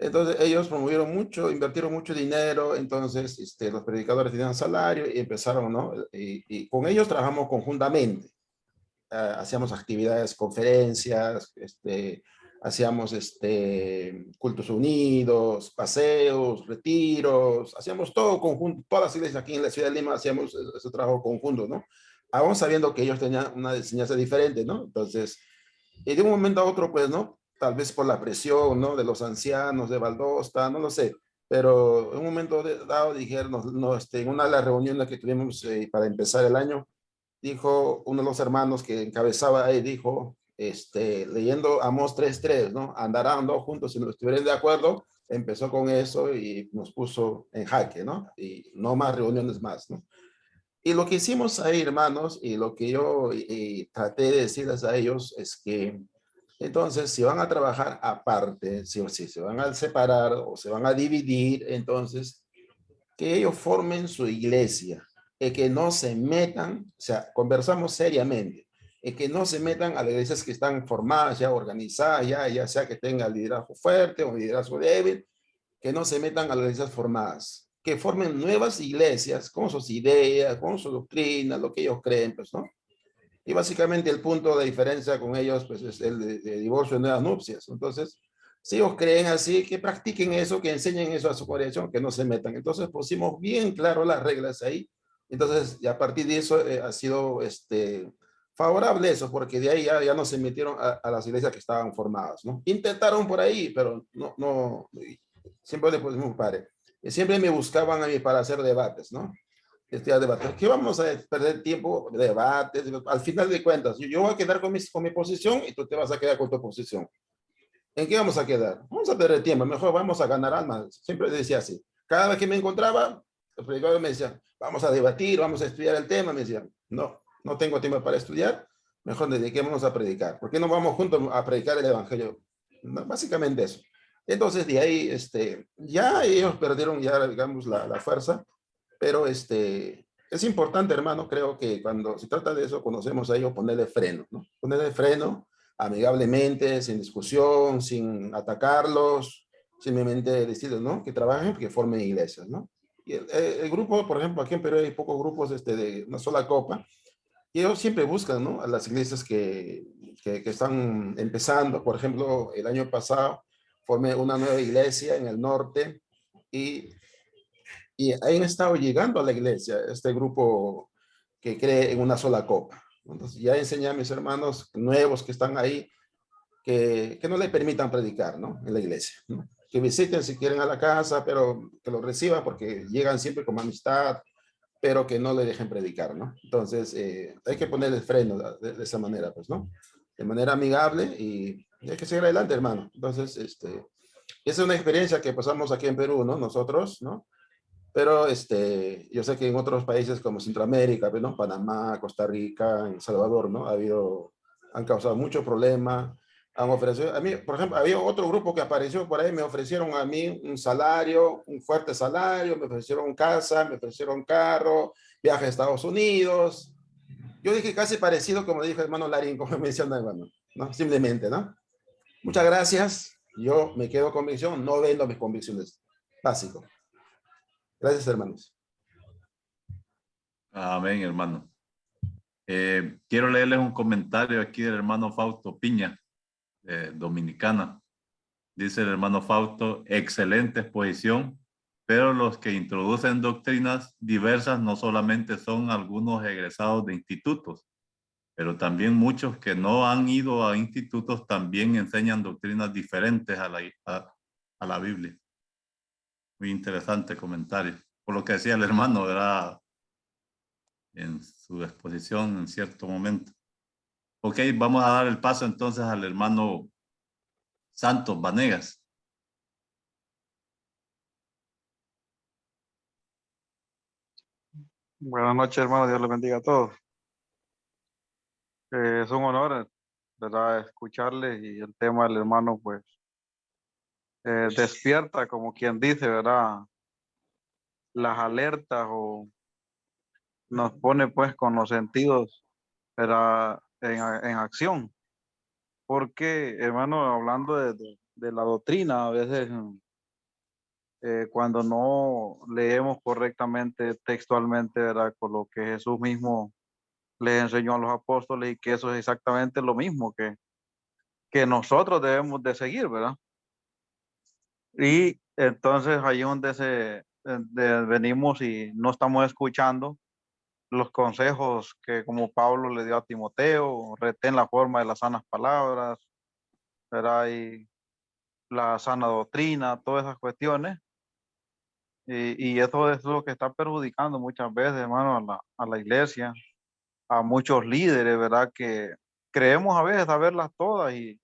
Entonces ellos promovieron mucho, invirtieron mucho dinero, entonces los predicadores tenían salario y empezaron, ¿no? Y con ellos trabajamos conjuntamente. Hacíamos actividades, conferencias, hacíamos cultos unidos, paseos, retiros, hacíamos todo conjunto, todas las iglesias aquí en la ciudad de Lima hacíamos ese trabajo conjunto, ¿no? Aún sabiendo que ellos tenían una enseñanza diferente, ¿no? Entonces, y de un momento a otro, pues, ¿no? Tal vez por la presión, ¿no? De los ancianos de Valdosta, no lo sé. Pero en un momento dado dijeron, en una de las reuniones que tuvimos para empezar el año, dijo uno de los hermanos que encabezaba ahí, dijo, leyendo Amós 3:3, ¿no? Andarán dos juntos si no estuvieran de acuerdo. Empezó con eso y nos puso en jaque, ¿no? Y no más reuniones más, ¿no? Y lo que hicimos ahí, hermanos, y lo que yo traté de decirles a ellos es que, entonces, si van a trabajar aparte, si se van a separar o se van a dividir, entonces, que ellos formen su iglesia, y que no se metan, o sea, conversamos seriamente, y que no se metan a las iglesias que están formadas, ya organizadas, ya sea que tengan liderazgo fuerte o liderazgo débil, que no se metan a las iglesias formadas, que formen nuevas iglesias con sus ideas, con su doctrina, lo que ellos creen, pues, ¿no? Y básicamente el punto de diferencia con ellos, pues, es el de divorcio de nuevas nupcias. Entonces, si ellos creen así, que practiquen eso, que enseñen eso a su congregación, que no se metan. Entonces, pusimos bien claro las reglas ahí. Entonces, y a partir de eso ha sido favorable eso, porque de ahí ya no se metieron a las iglesias que estaban formadas, ¿no? Intentaron por ahí, pero no siempre le pusimos pare. Y siempre me buscaban a mí para hacer debates, ¿no? Debate. ¿Qué vamos a perder tiempo? Debates. Al final de cuentas, yo voy a quedar con mi posición y tú te vas a quedar con tu posición. ¿En qué vamos a quedar? Vamos a perder tiempo, mejor vamos a ganar almas. Siempre decía así. Cada vez que me encontraba, el predicador me decía, vamos a debatir, vamos a estudiar el tema. Me decían, no tengo tiempo para estudiar, mejor dediquémonos a predicar. ¿Por qué no vamos juntos a predicar el evangelio? No, básicamente eso. Entonces, de ahí, ya ellos perdieron ya, digamos, la fuerza. Pero es importante, hermano, creo que cuando se trata de eso, conocemos a ellos, ponerle freno, ¿no? Ponerle freno amigablemente, sin discusión, sin atacarlos, simplemente decirles, ¿no? Que trabajen, que formen iglesias, ¿no? Y el grupo, por ejemplo, aquí en Perú hay pocos grupos de una sola copa, y ellos siempre buscan, ¿no? A las iglesias que están empezando. Por ejemplo, el año pasado formé una nueva iglesia en el norte, y han estado llegando a la iglesia, este grupo que cree en una sola copa. Entonces ya enseñé a mis hermanos nuevos que están ahí que no le permitan predicar, ¿no? En la iglesia, ¿no? Que visiten si quieren a la casa, pero que lo reciban porque llegan siempre con amistad, pero que no le dejen predicar, ¿no? Entonces hay que poner el freno de esa manera, pues, ¿no? de manera amigable y hay que seguir adelante, hermano. Entonces, esa es una experiencia que pasamos aquí en Perú, ¿no? Nosotros, ¿no? Pero yo sé que en otros países como Centroamérica, ¿no? Panamá, Costa Rica, El Salvador, ¿no? Han causado mucho problema. Han ofrecido, a mí, por ejemplo, había otro grupo que apareció por ahí, me ofrecieron a mí un salario, un fuerte salario, me ofrecieron casa, me ofrecieron carro, viaje a Estados Unidos. Yo dije casi parecido, como dijo el hermano Larín, como menciona hermano, ¿no? Simplemente, ¿no? Muchas gracias. Yo me quedo con convicción, no vendo mis convicciones. Básico. Gracias, hermanos. Amén, hermano. Quiero leerles un comentario aquí del hermano Fausto Piña, dominicana. Dice el hermano Fausto, excelente exposición, pero los que introducen doctrinas diversas no solamente son algunos egresados de institutos, pero también muchos que no han ido a institutos también enseñan doctrinas diferentes a la Biblia. Muy interesante comentario. Por lo que decía el hermano, ¿verdad? En su exposición en cierto momento. Ok, vamos a dar el paso entonces al hermano Santos Vanegas. Buenas noches, hermano. Dios les bendiga a todos. Es un honor, ¿verdad?, escucharles y el tema del hermano, pues, despierta, como quien dice, ¿verdad?, las alertas o nos pone, pues, con los sentidos, ¿verdad?, en acción. Porque, hermano, hablando de la doctrina, a veces cuando no leemos correctamente, textualmente, ¿verdad?, con lo que Jesús mismo les enseñó a los apóstoles y que eso es exactamente lo mismo que nosotros debemos de seguir, ¿verdad? Y entonces ahí donde venimos y no estamos escuchando los consejos que como Pablo le dio a Timoteo, retén la forma de las sanas palabras, ¿verdad? Y la sana doctrina, todas esas cuestiones. Y eso es lo que está perjudicando muchas veces, hermano, a la iglesia, a muchos líderes, ¿verdad? Que creemos a veces saberlas todas y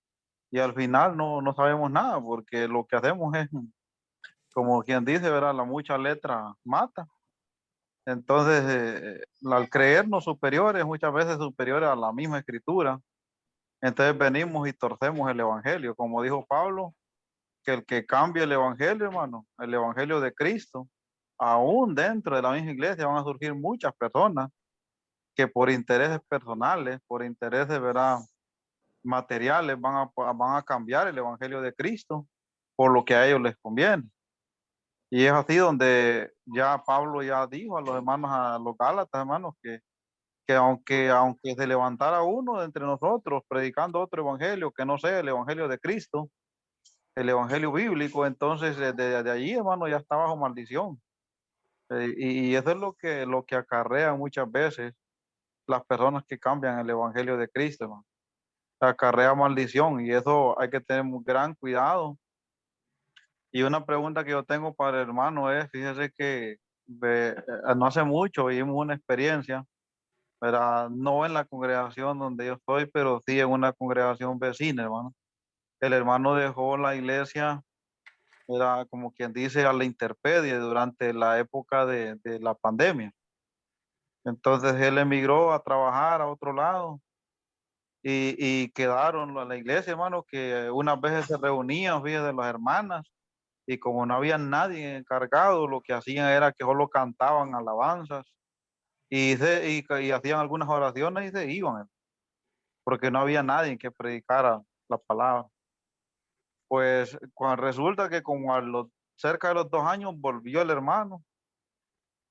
al final no sabemos nada, porque lo que hacemos es, como quien dice, ¿verdad? La mucha letra mata. Entonces, al creernos superiores, muchas veces superiores a la misma escritura, entonces venimos y torcemos el evangelio, como dijo Pablo, que el que cambie el evangelio, hermano, el evangelio de Cristo, aún dentro de la misma iglesia van a surgir muchas personas que por intereses personales, por intereses, ¿verdad?, materiales, van a cambiar el evangelio de Cristo por lo que a ellos les conviene. Y es así donde ya Pablo ya dijo a los hermanos, a los Gálatas, hermanos, que aunque se levantara uno de entre nosotros predicando otro evangelio que no sea el evangelio de Cristo, el evangelio bíblico, entonces desde allí, hermano, ya está bajo maldición. Y eso es lo que acarrea muchas veces las personas que cambian el evangelio de Cristo, hermano. Acarrea maldición y eso hay que tener un gran cuidado. Y una pregunta que yo tengo para el hermano es, fíjese que no hace mucho vimos una experiencia, ¿verdad? No en la congregación donde yo estoy, pero sí en una congregación vecina, hermano. El hermano dejó la iglesia, era como quien dice, a la intemperie durante la época de la pandemia. Entonces él emigró a trabajar a otro lado y quedaron a la iglesia, hermano, que unas veces se reunían, fíjate, las hermanas, y como no había nadie encargado, lo que hacían era que solo cantaban alabanzas y hacían algunas oraciones y se iban, porque no había nadie que predicara la palabra. Pues resulta que como cerca de los 2 años volvió el hermano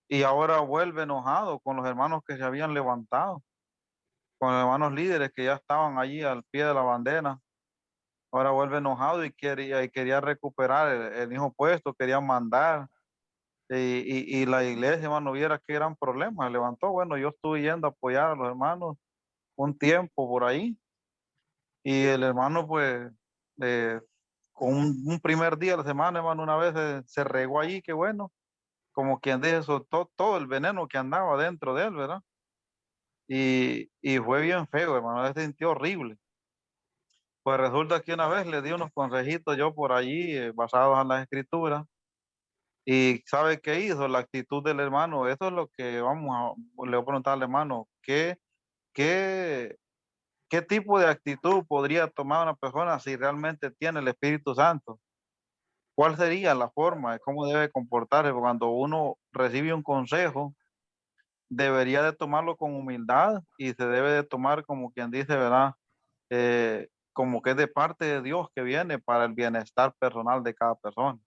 y ahora vuelve enojado con los hermanos que se habían levantado, con los hermanos líderes que ya estaban allí al pie de la bandera. Ahora vuelve enojado y quería recuperar el hijo puesto, quería mandar. Y la iglesia, hermano, viera que eran problemas. Levantó, bueno, yo estuve yendo a apoyar a los hermanos un tiempo por ahí. Y el hermano, pues, con un primer día de la semana, hermano, una vez se regó allí, que bueno, como quien dice, soltó todo el veneno que andaba dentro de él, ¿verdad? Y fue bien feo, hermano, se sintió horrible. Pues resulta que una vez le di unos consejitos yo por allí, basados en las escrituras. Y ¿sabe qué hizo? La actitud del hermano. Eso es lo que le voy a preguntar al hermano. ¿Qué, qué tipo de actitud podría tomar una persona si realmente tiene el Espíritu Santo? ¿Cuál sería la forma de cómo debe comportarse? Cuando uno recibe un consejo, debería de tomarlo con humildad y se debe de tomar como quien dice, ¿verdad? Como que es de parte de Dios que viene para el bienestar personal de cada persona.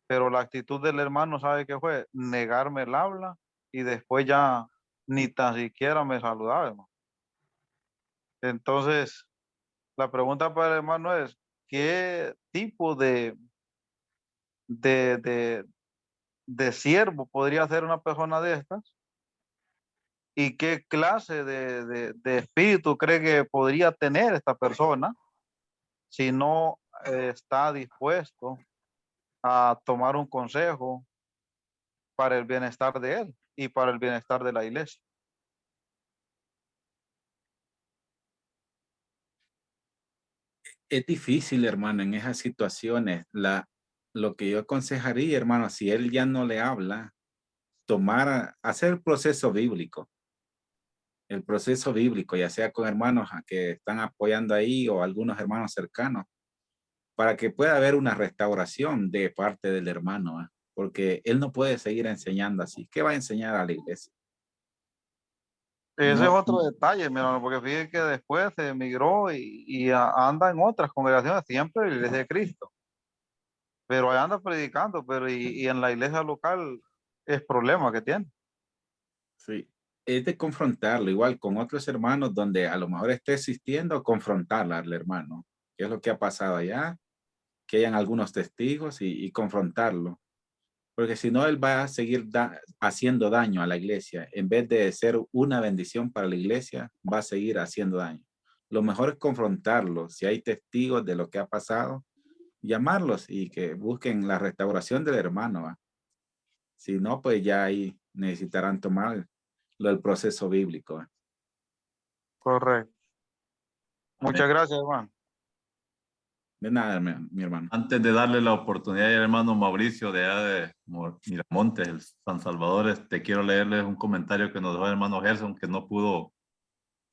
Pero la actitud del hermano, ¿sabe qué fue? Negarme el habla y después ya ni tan siquiera me saludaba, hermano. Entonces, la pregunta para el hermano es, ¿qué tipo de, de, de siervo podría ser una persona de estas? ¿Y qué clase de espíritu cree que podría tener esta persona si no está dispuesto a tomar un consejo para el bienestar de él y para el bienestar de la iglesia? Es difícil, hermano, en esas situaciones. Lo que yo aconsejaría, hermano, si él ya no le habla, hacer el proceso bíblico, ya sea con hermanos que están apoyando ahí o algunos hermanos cercanos, para que pueda haber una restauración de parte del hermano, porque él no puede seguir enseñando así. ¿Qué va a enseñar a la iglesia? Ese es No, otro detalle, mi hermano, porque fíjate que después se emigró y anda en otras congregaciones, siempre en la iglesia de Cristo, pero ahí anda predicando, pero y en la iglesia local es problema que tiene. Sí, es de confrontarlo, igual con otros hermanos donde a lo mejor esté existiendo, confrontarla al hermano. ¿Qué es lo que ha pasado allá? Que hayan algunos testigos y confrontarlo. Porque si no, él va a seguir haciendo daño a la iglesia. En vez de ser una bendición para la iglesia, va a seguir haciendo daño. Lo mejor es confrontarlo. Si hay testigos de lo que ha pasado, llamarlos y que busquen la restauración del hermano, ¿va? Si no, pues ya ahí necesitarán tomar el proceso bíblico, ¿va? Correcto. Muchas gracias, hermano. De nada, mi hermano. Antes de darle la oportunidad al hermano Mauricio de allá de Miramontes, el San Salvador, te quiero leerles un comentario que nos dejó el hermano Gerson, que no pudo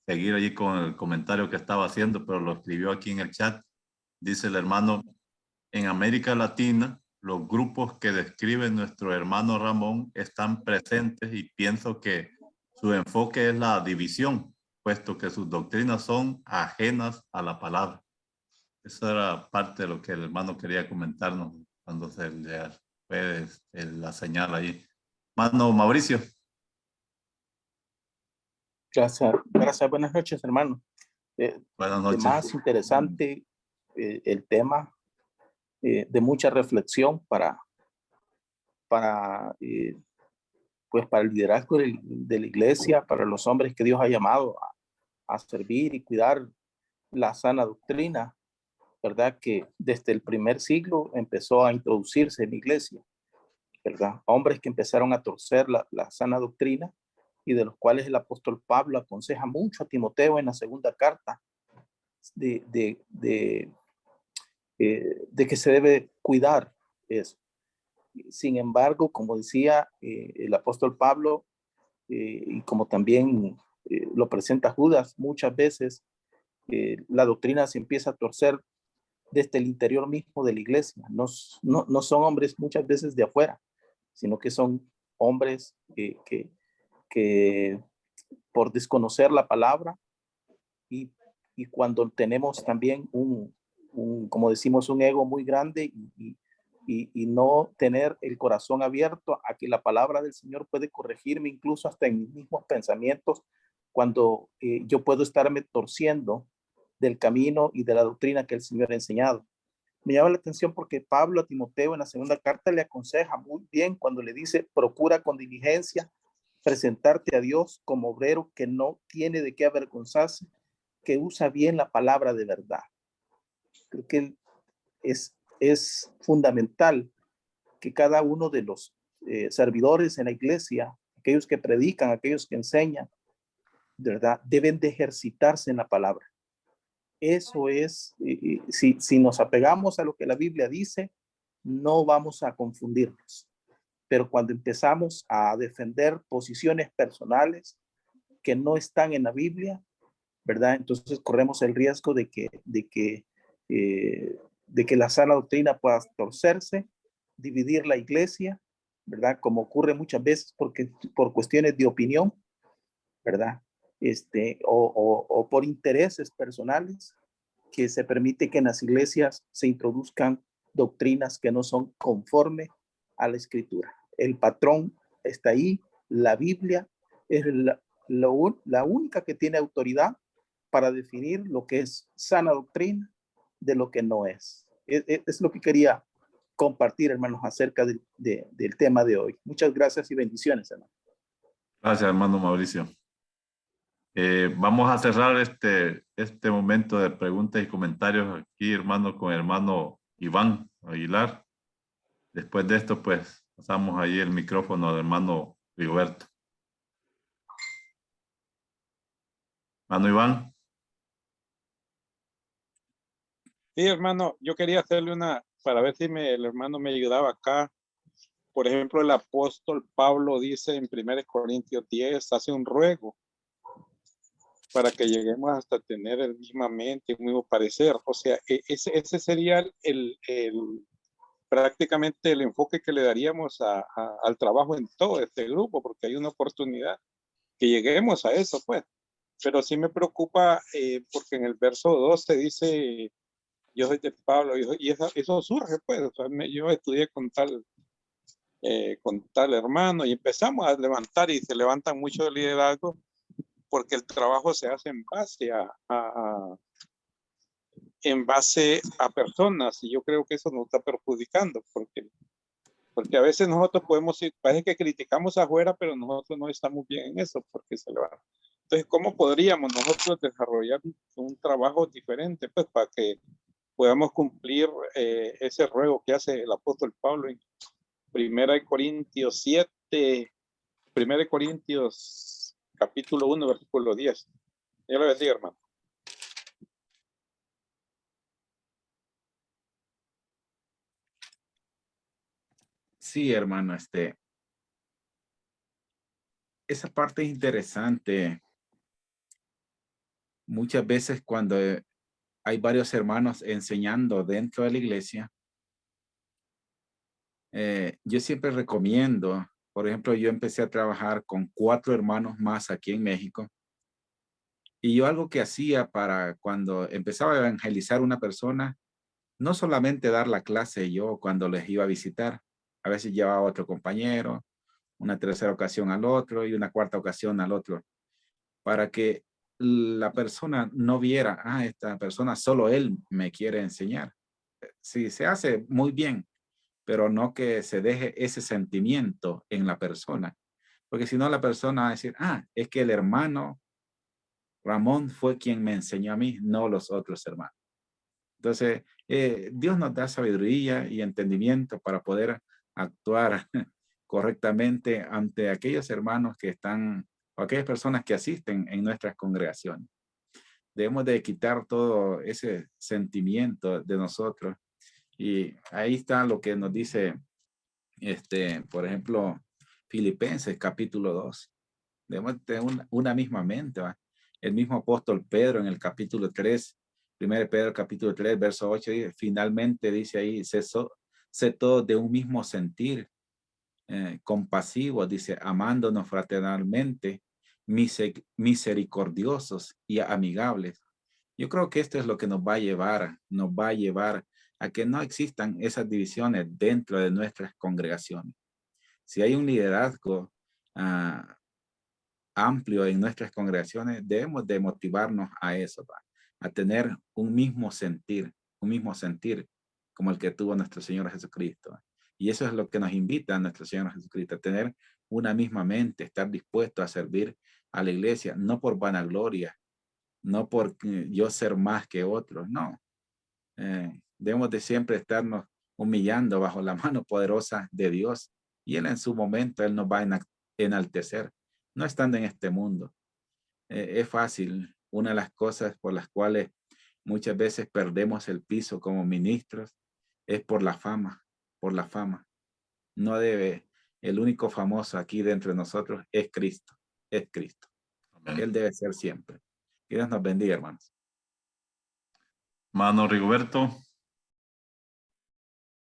seguir allí con el comentario que estaba haciendo, pero lo escribió aquí en el chat. Dice el hermano, en América Latina, los grupos que describe nuestro hermano Ramón están presentes y pienso que su enfoque es la división, puesto que sus doctrinas son ajenas a la palabra. Eso era parte de lo que el hermano quería comentarnos cuando se le fue la señal ahí. Hermano Mauricio. Gracias, buenas noches, hermano. Buenas noches. Más interesante el tema, de mucha reflexión para el liderazgo de la iglesia, para los hombres que Dios ha llamado a servir y cuidar la sana doctrina, ¿verdad? Que desde el primer siglo empezó a introducirse en la iglesia, ¿verdad? Hombres que empezaron a torcer la sana doctrina y de los cuales el apóstol Pablo aconseja mucho a Timoteo en la segunda carta de que se debe cuidar eso. Sin embargo, como decía el apóstol Pablo, y como también lo presenta Judas, muchas veces la doctrina se empieza a torcer desde el interior mismo de la iglesia. No son hombres muchas veces de afuera, sino que son hombres que por desconocer la palabra y cuando tenemos también como decimos, un ego muy grande y no tener el corazón abierto a que la palabra del Señor puede corregirme incluso hasta en mis mismos pensamientos, cuando yo puedo estarme torciendo del camino y de la doctrina que el Señor ha enseñado. Me llama la atención porque Pablo a Timoteo en la segunda carta le aconseja muy bien cuando le dice, procura con diligencia presentarte a Dios como obrero que no tiene de qué avergonzarse, que usa bien la palabra de verdad. Creo que es fundamental que cada uno de los servidores en la iglesia, aquellos que predican, aquellos que enseñan, de verdad, deben de ejercitarse en la palabra. Eso es, si nos apegamos a lo que la Biblia dice, no vamos a confundirnos. Pero cuando empezamos a defender posiciones personales que no están en la Biblia, ¿verdad? Entonces corremos el riesgo de que la sana doctrina pueda torcerse, dividir la iglesia, ¿verdad? Como ocurre muchas veces por cuestiones de opinión, ¿verdad? O por intereses personales, que se permite que en las iglesias se introduzcan doctrinas que no son conforme a la escritura. El patrón está ahí, la Biblia es la única que tiene autoridad para definir lo que es sana doctrina de lo que no es. Es lo que quería compartir, hermanos, acerca del tema de hoy. Muchas gracias y bendiciones, hermano. Gracias, hermano Mauricio. Vamos a cerrar este momento de preguntas y comentarios aquí, hermano, con el hermano Iván Aguilar. Después de esto, pues, pasamos ahí el micrófono al hermano Rigoberto. Hermano Iván. Sí, hermano, yo quería hacerle para ver si el hermano me ayudaba acá. Por ejemplo, el apóstol Pablo dice en 1 Corintios 10, hace un ruego para que lleguemos hasta tener el misma mente, el mismo parecer. O sea, ese sería prácticamente el enfoque que le daríamos al trabajo en todo este grupo, porque hay una oportunidad que lleguemos a eso, pues. Pero sí me preocupa porque en el verso 12 dice, yo soy de Pablo, y eso surge, pues. O sea, yo estudié con tal hermano y empezamos a levantar y se levantan mucho de liderazgo porque el trabajo se hace en base a personas, y yo creo que eso nos está perjudicando porque a veces nosotros podemos ir, parece que criticamos afuera, pero nosotros no estamos bien en eso porque se levanta. Entonces, ¿cómo podríamos nosotros desarrollar un trabajo diferente, pues, para que podamos cumplir ese ruego que hace el apóstol Pablo en 1 Corintios 7, 1 Corintios capítulo 1, versículo 10? Dios le bendiga, hermano. Sí, hermano, esa parte es interesante. Muchas veces cuando hay varios hermanos enseñando dentro de la iglesia, yo siempre recomiendo, por ejemplo, yo empecé a trabajar con 4 hermanos más aquí en México, y yo algo que hacía para cuando empezaba a evangelizar una persona, no solamente dar la clase yo cuando les iba a visitar, a veces llevaba a otro compañero, una tercera ocasión al otro y una cuarta ocasión al otro, para que la persona no viera, esta persona solo él me quiere enseñar. Sí, se hace muy bien, pero no que se deje ese sentimiento en la persona, porque si no la persona va a decir, es que el hermano Ramón fue quien me enseñó a mí, no los otros hermanos. Entonces, Dios nos da sabiduría y entendimiento para poder actuar correctamente ante aquellos hermanos que están, o aquellas personas que asisten en nuestras congregaciones. Debemos de quitar todo ese sentimiento de nosotros. Y ahí está lo que nos dice, por ejemplo, Filipenses capítulo 2. Debemos tener una misma mente, ¿va? El mismo apóstol Pedro en el capítulo 3, 1 Pedro capítulo 3, verso 8, finalmente dice ahí, sé todo de un mismo sentir, compasivos, dice, amándonos fraternalmente, misericordiosos y amigables. Yo creo que esto es lo que nos va a llevar a que no existan esas divisiones dentro de nuestras congregaciones. Si hay un liderazgo amplio en nuestras congregaciones, debemos de motivarnos a eso, a tener un mismo sentir como el que tuvo nuestro Señor Jesucristo. Y eso es lo que nos invita a nuestro Señor Jesucristo, a tener una misma mente, estar dispuesto a servir a la iglesia, no por vanagloria, no por yo ser más que otros, no. Debemos de siempre estarnos humillando bajo la mano poderosa de Dios, y Él en su momento, Él nos va a enaltecer, no estando en este mundo. Es fácil, una de las cosas por las cuales Muchas veces perdemos el piso como ministros, es por la fama, por la fama. No debe, el único famoso aquí de entre nosotros es Cristo, es Cristo. Amén. Él debe ser siempre. Que Dios nos bendiga, hermanos. Hermano Rigoberto.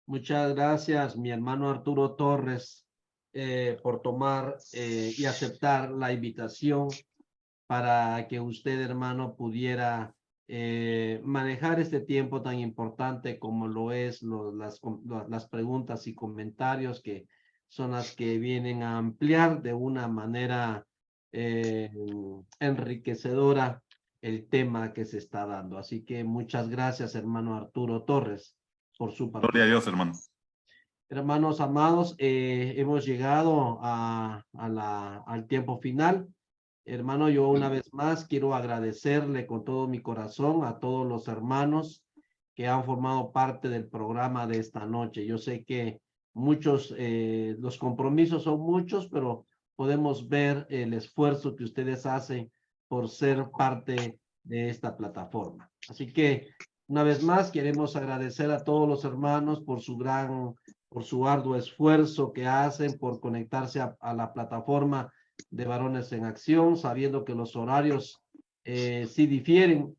Muchas gracias, mi hermano Arturo Torres, por tomar y aceptar la invitación para que usted, hermano, pudiera manejar este tiempo tan importante como lo es las preguntas y comentarios, que son las que vienen a ampliar de una manera enriquecedora el tema que se está dando. Así que muchas gracias, hermano Arturo Torres, por su participación. Gloria a Dios, hermano. Hermanos amados, hemos llegado al tiempo final. Hermano, yo una vez más quiero agradecerle con todo mi corazón a todos los hermanos que han formado parte del programa de esta noche. Yo sé que muchos, los compromisos son muchos, pero podemos ver el esfuerzo que ustedes hacen por ser parte de esta plataforma. Así que una vez más queremos agradecer a todos los hermanos por su arduo esfuerzo que hacen por conectarse a la plataforma de Varones en Acción, sabiendo que los horarios sí difieren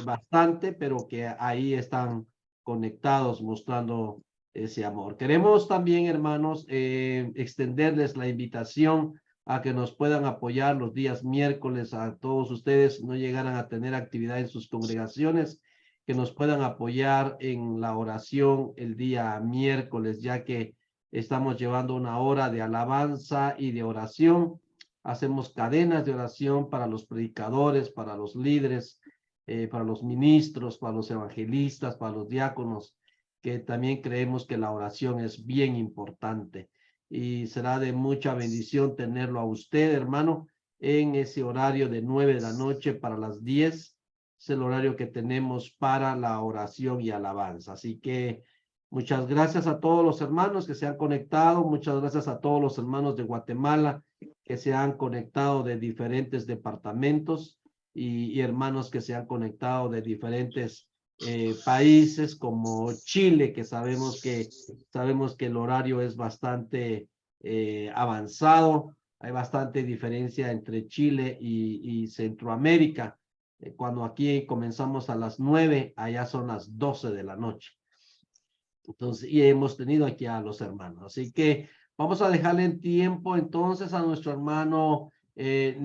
bastante, pero que ahí están conectados mostrando ese amor. Queremos también, hermanos, extenderles la invitación a que nos puedan apoyar los días miércoles. A todos ustedes no llegaran a tener actividad en sus congregaciones, que nos puedan apoyar en la oración el día miércoles, ya que estamos llevando una hora de alabanza y de oración. Hacemos cadenas de oración para los predicadores, para los líderes, para los ministros, para los evangelistas, para los diáconos, que también creemos que la oración es bien importante. Y será de mucha bendición tenerlo a usted, hermano, en ese horario de 9 de la noche para las 10. Es el horario que tenemos para la oración y alabanza. Así que muchas gracias a todos los hermanos que se han conectado. Muchas gracias a todos los hermanos de Guatemala que se han conectado de diferentes departamentos y hermanos que se han conectado de diferentes países como Chile, que sabemos que el horario es bastante avanzado. Hay bastante diferencia entre Chile y Centroamérica. Cuando aquí comenzamos a las 9, allá son las 12 de la noche. Entonces, y hemos tenido aquí a los hermanos. Así que vamos a dejarle en tiempo entonces a nuestro hermano Néstor.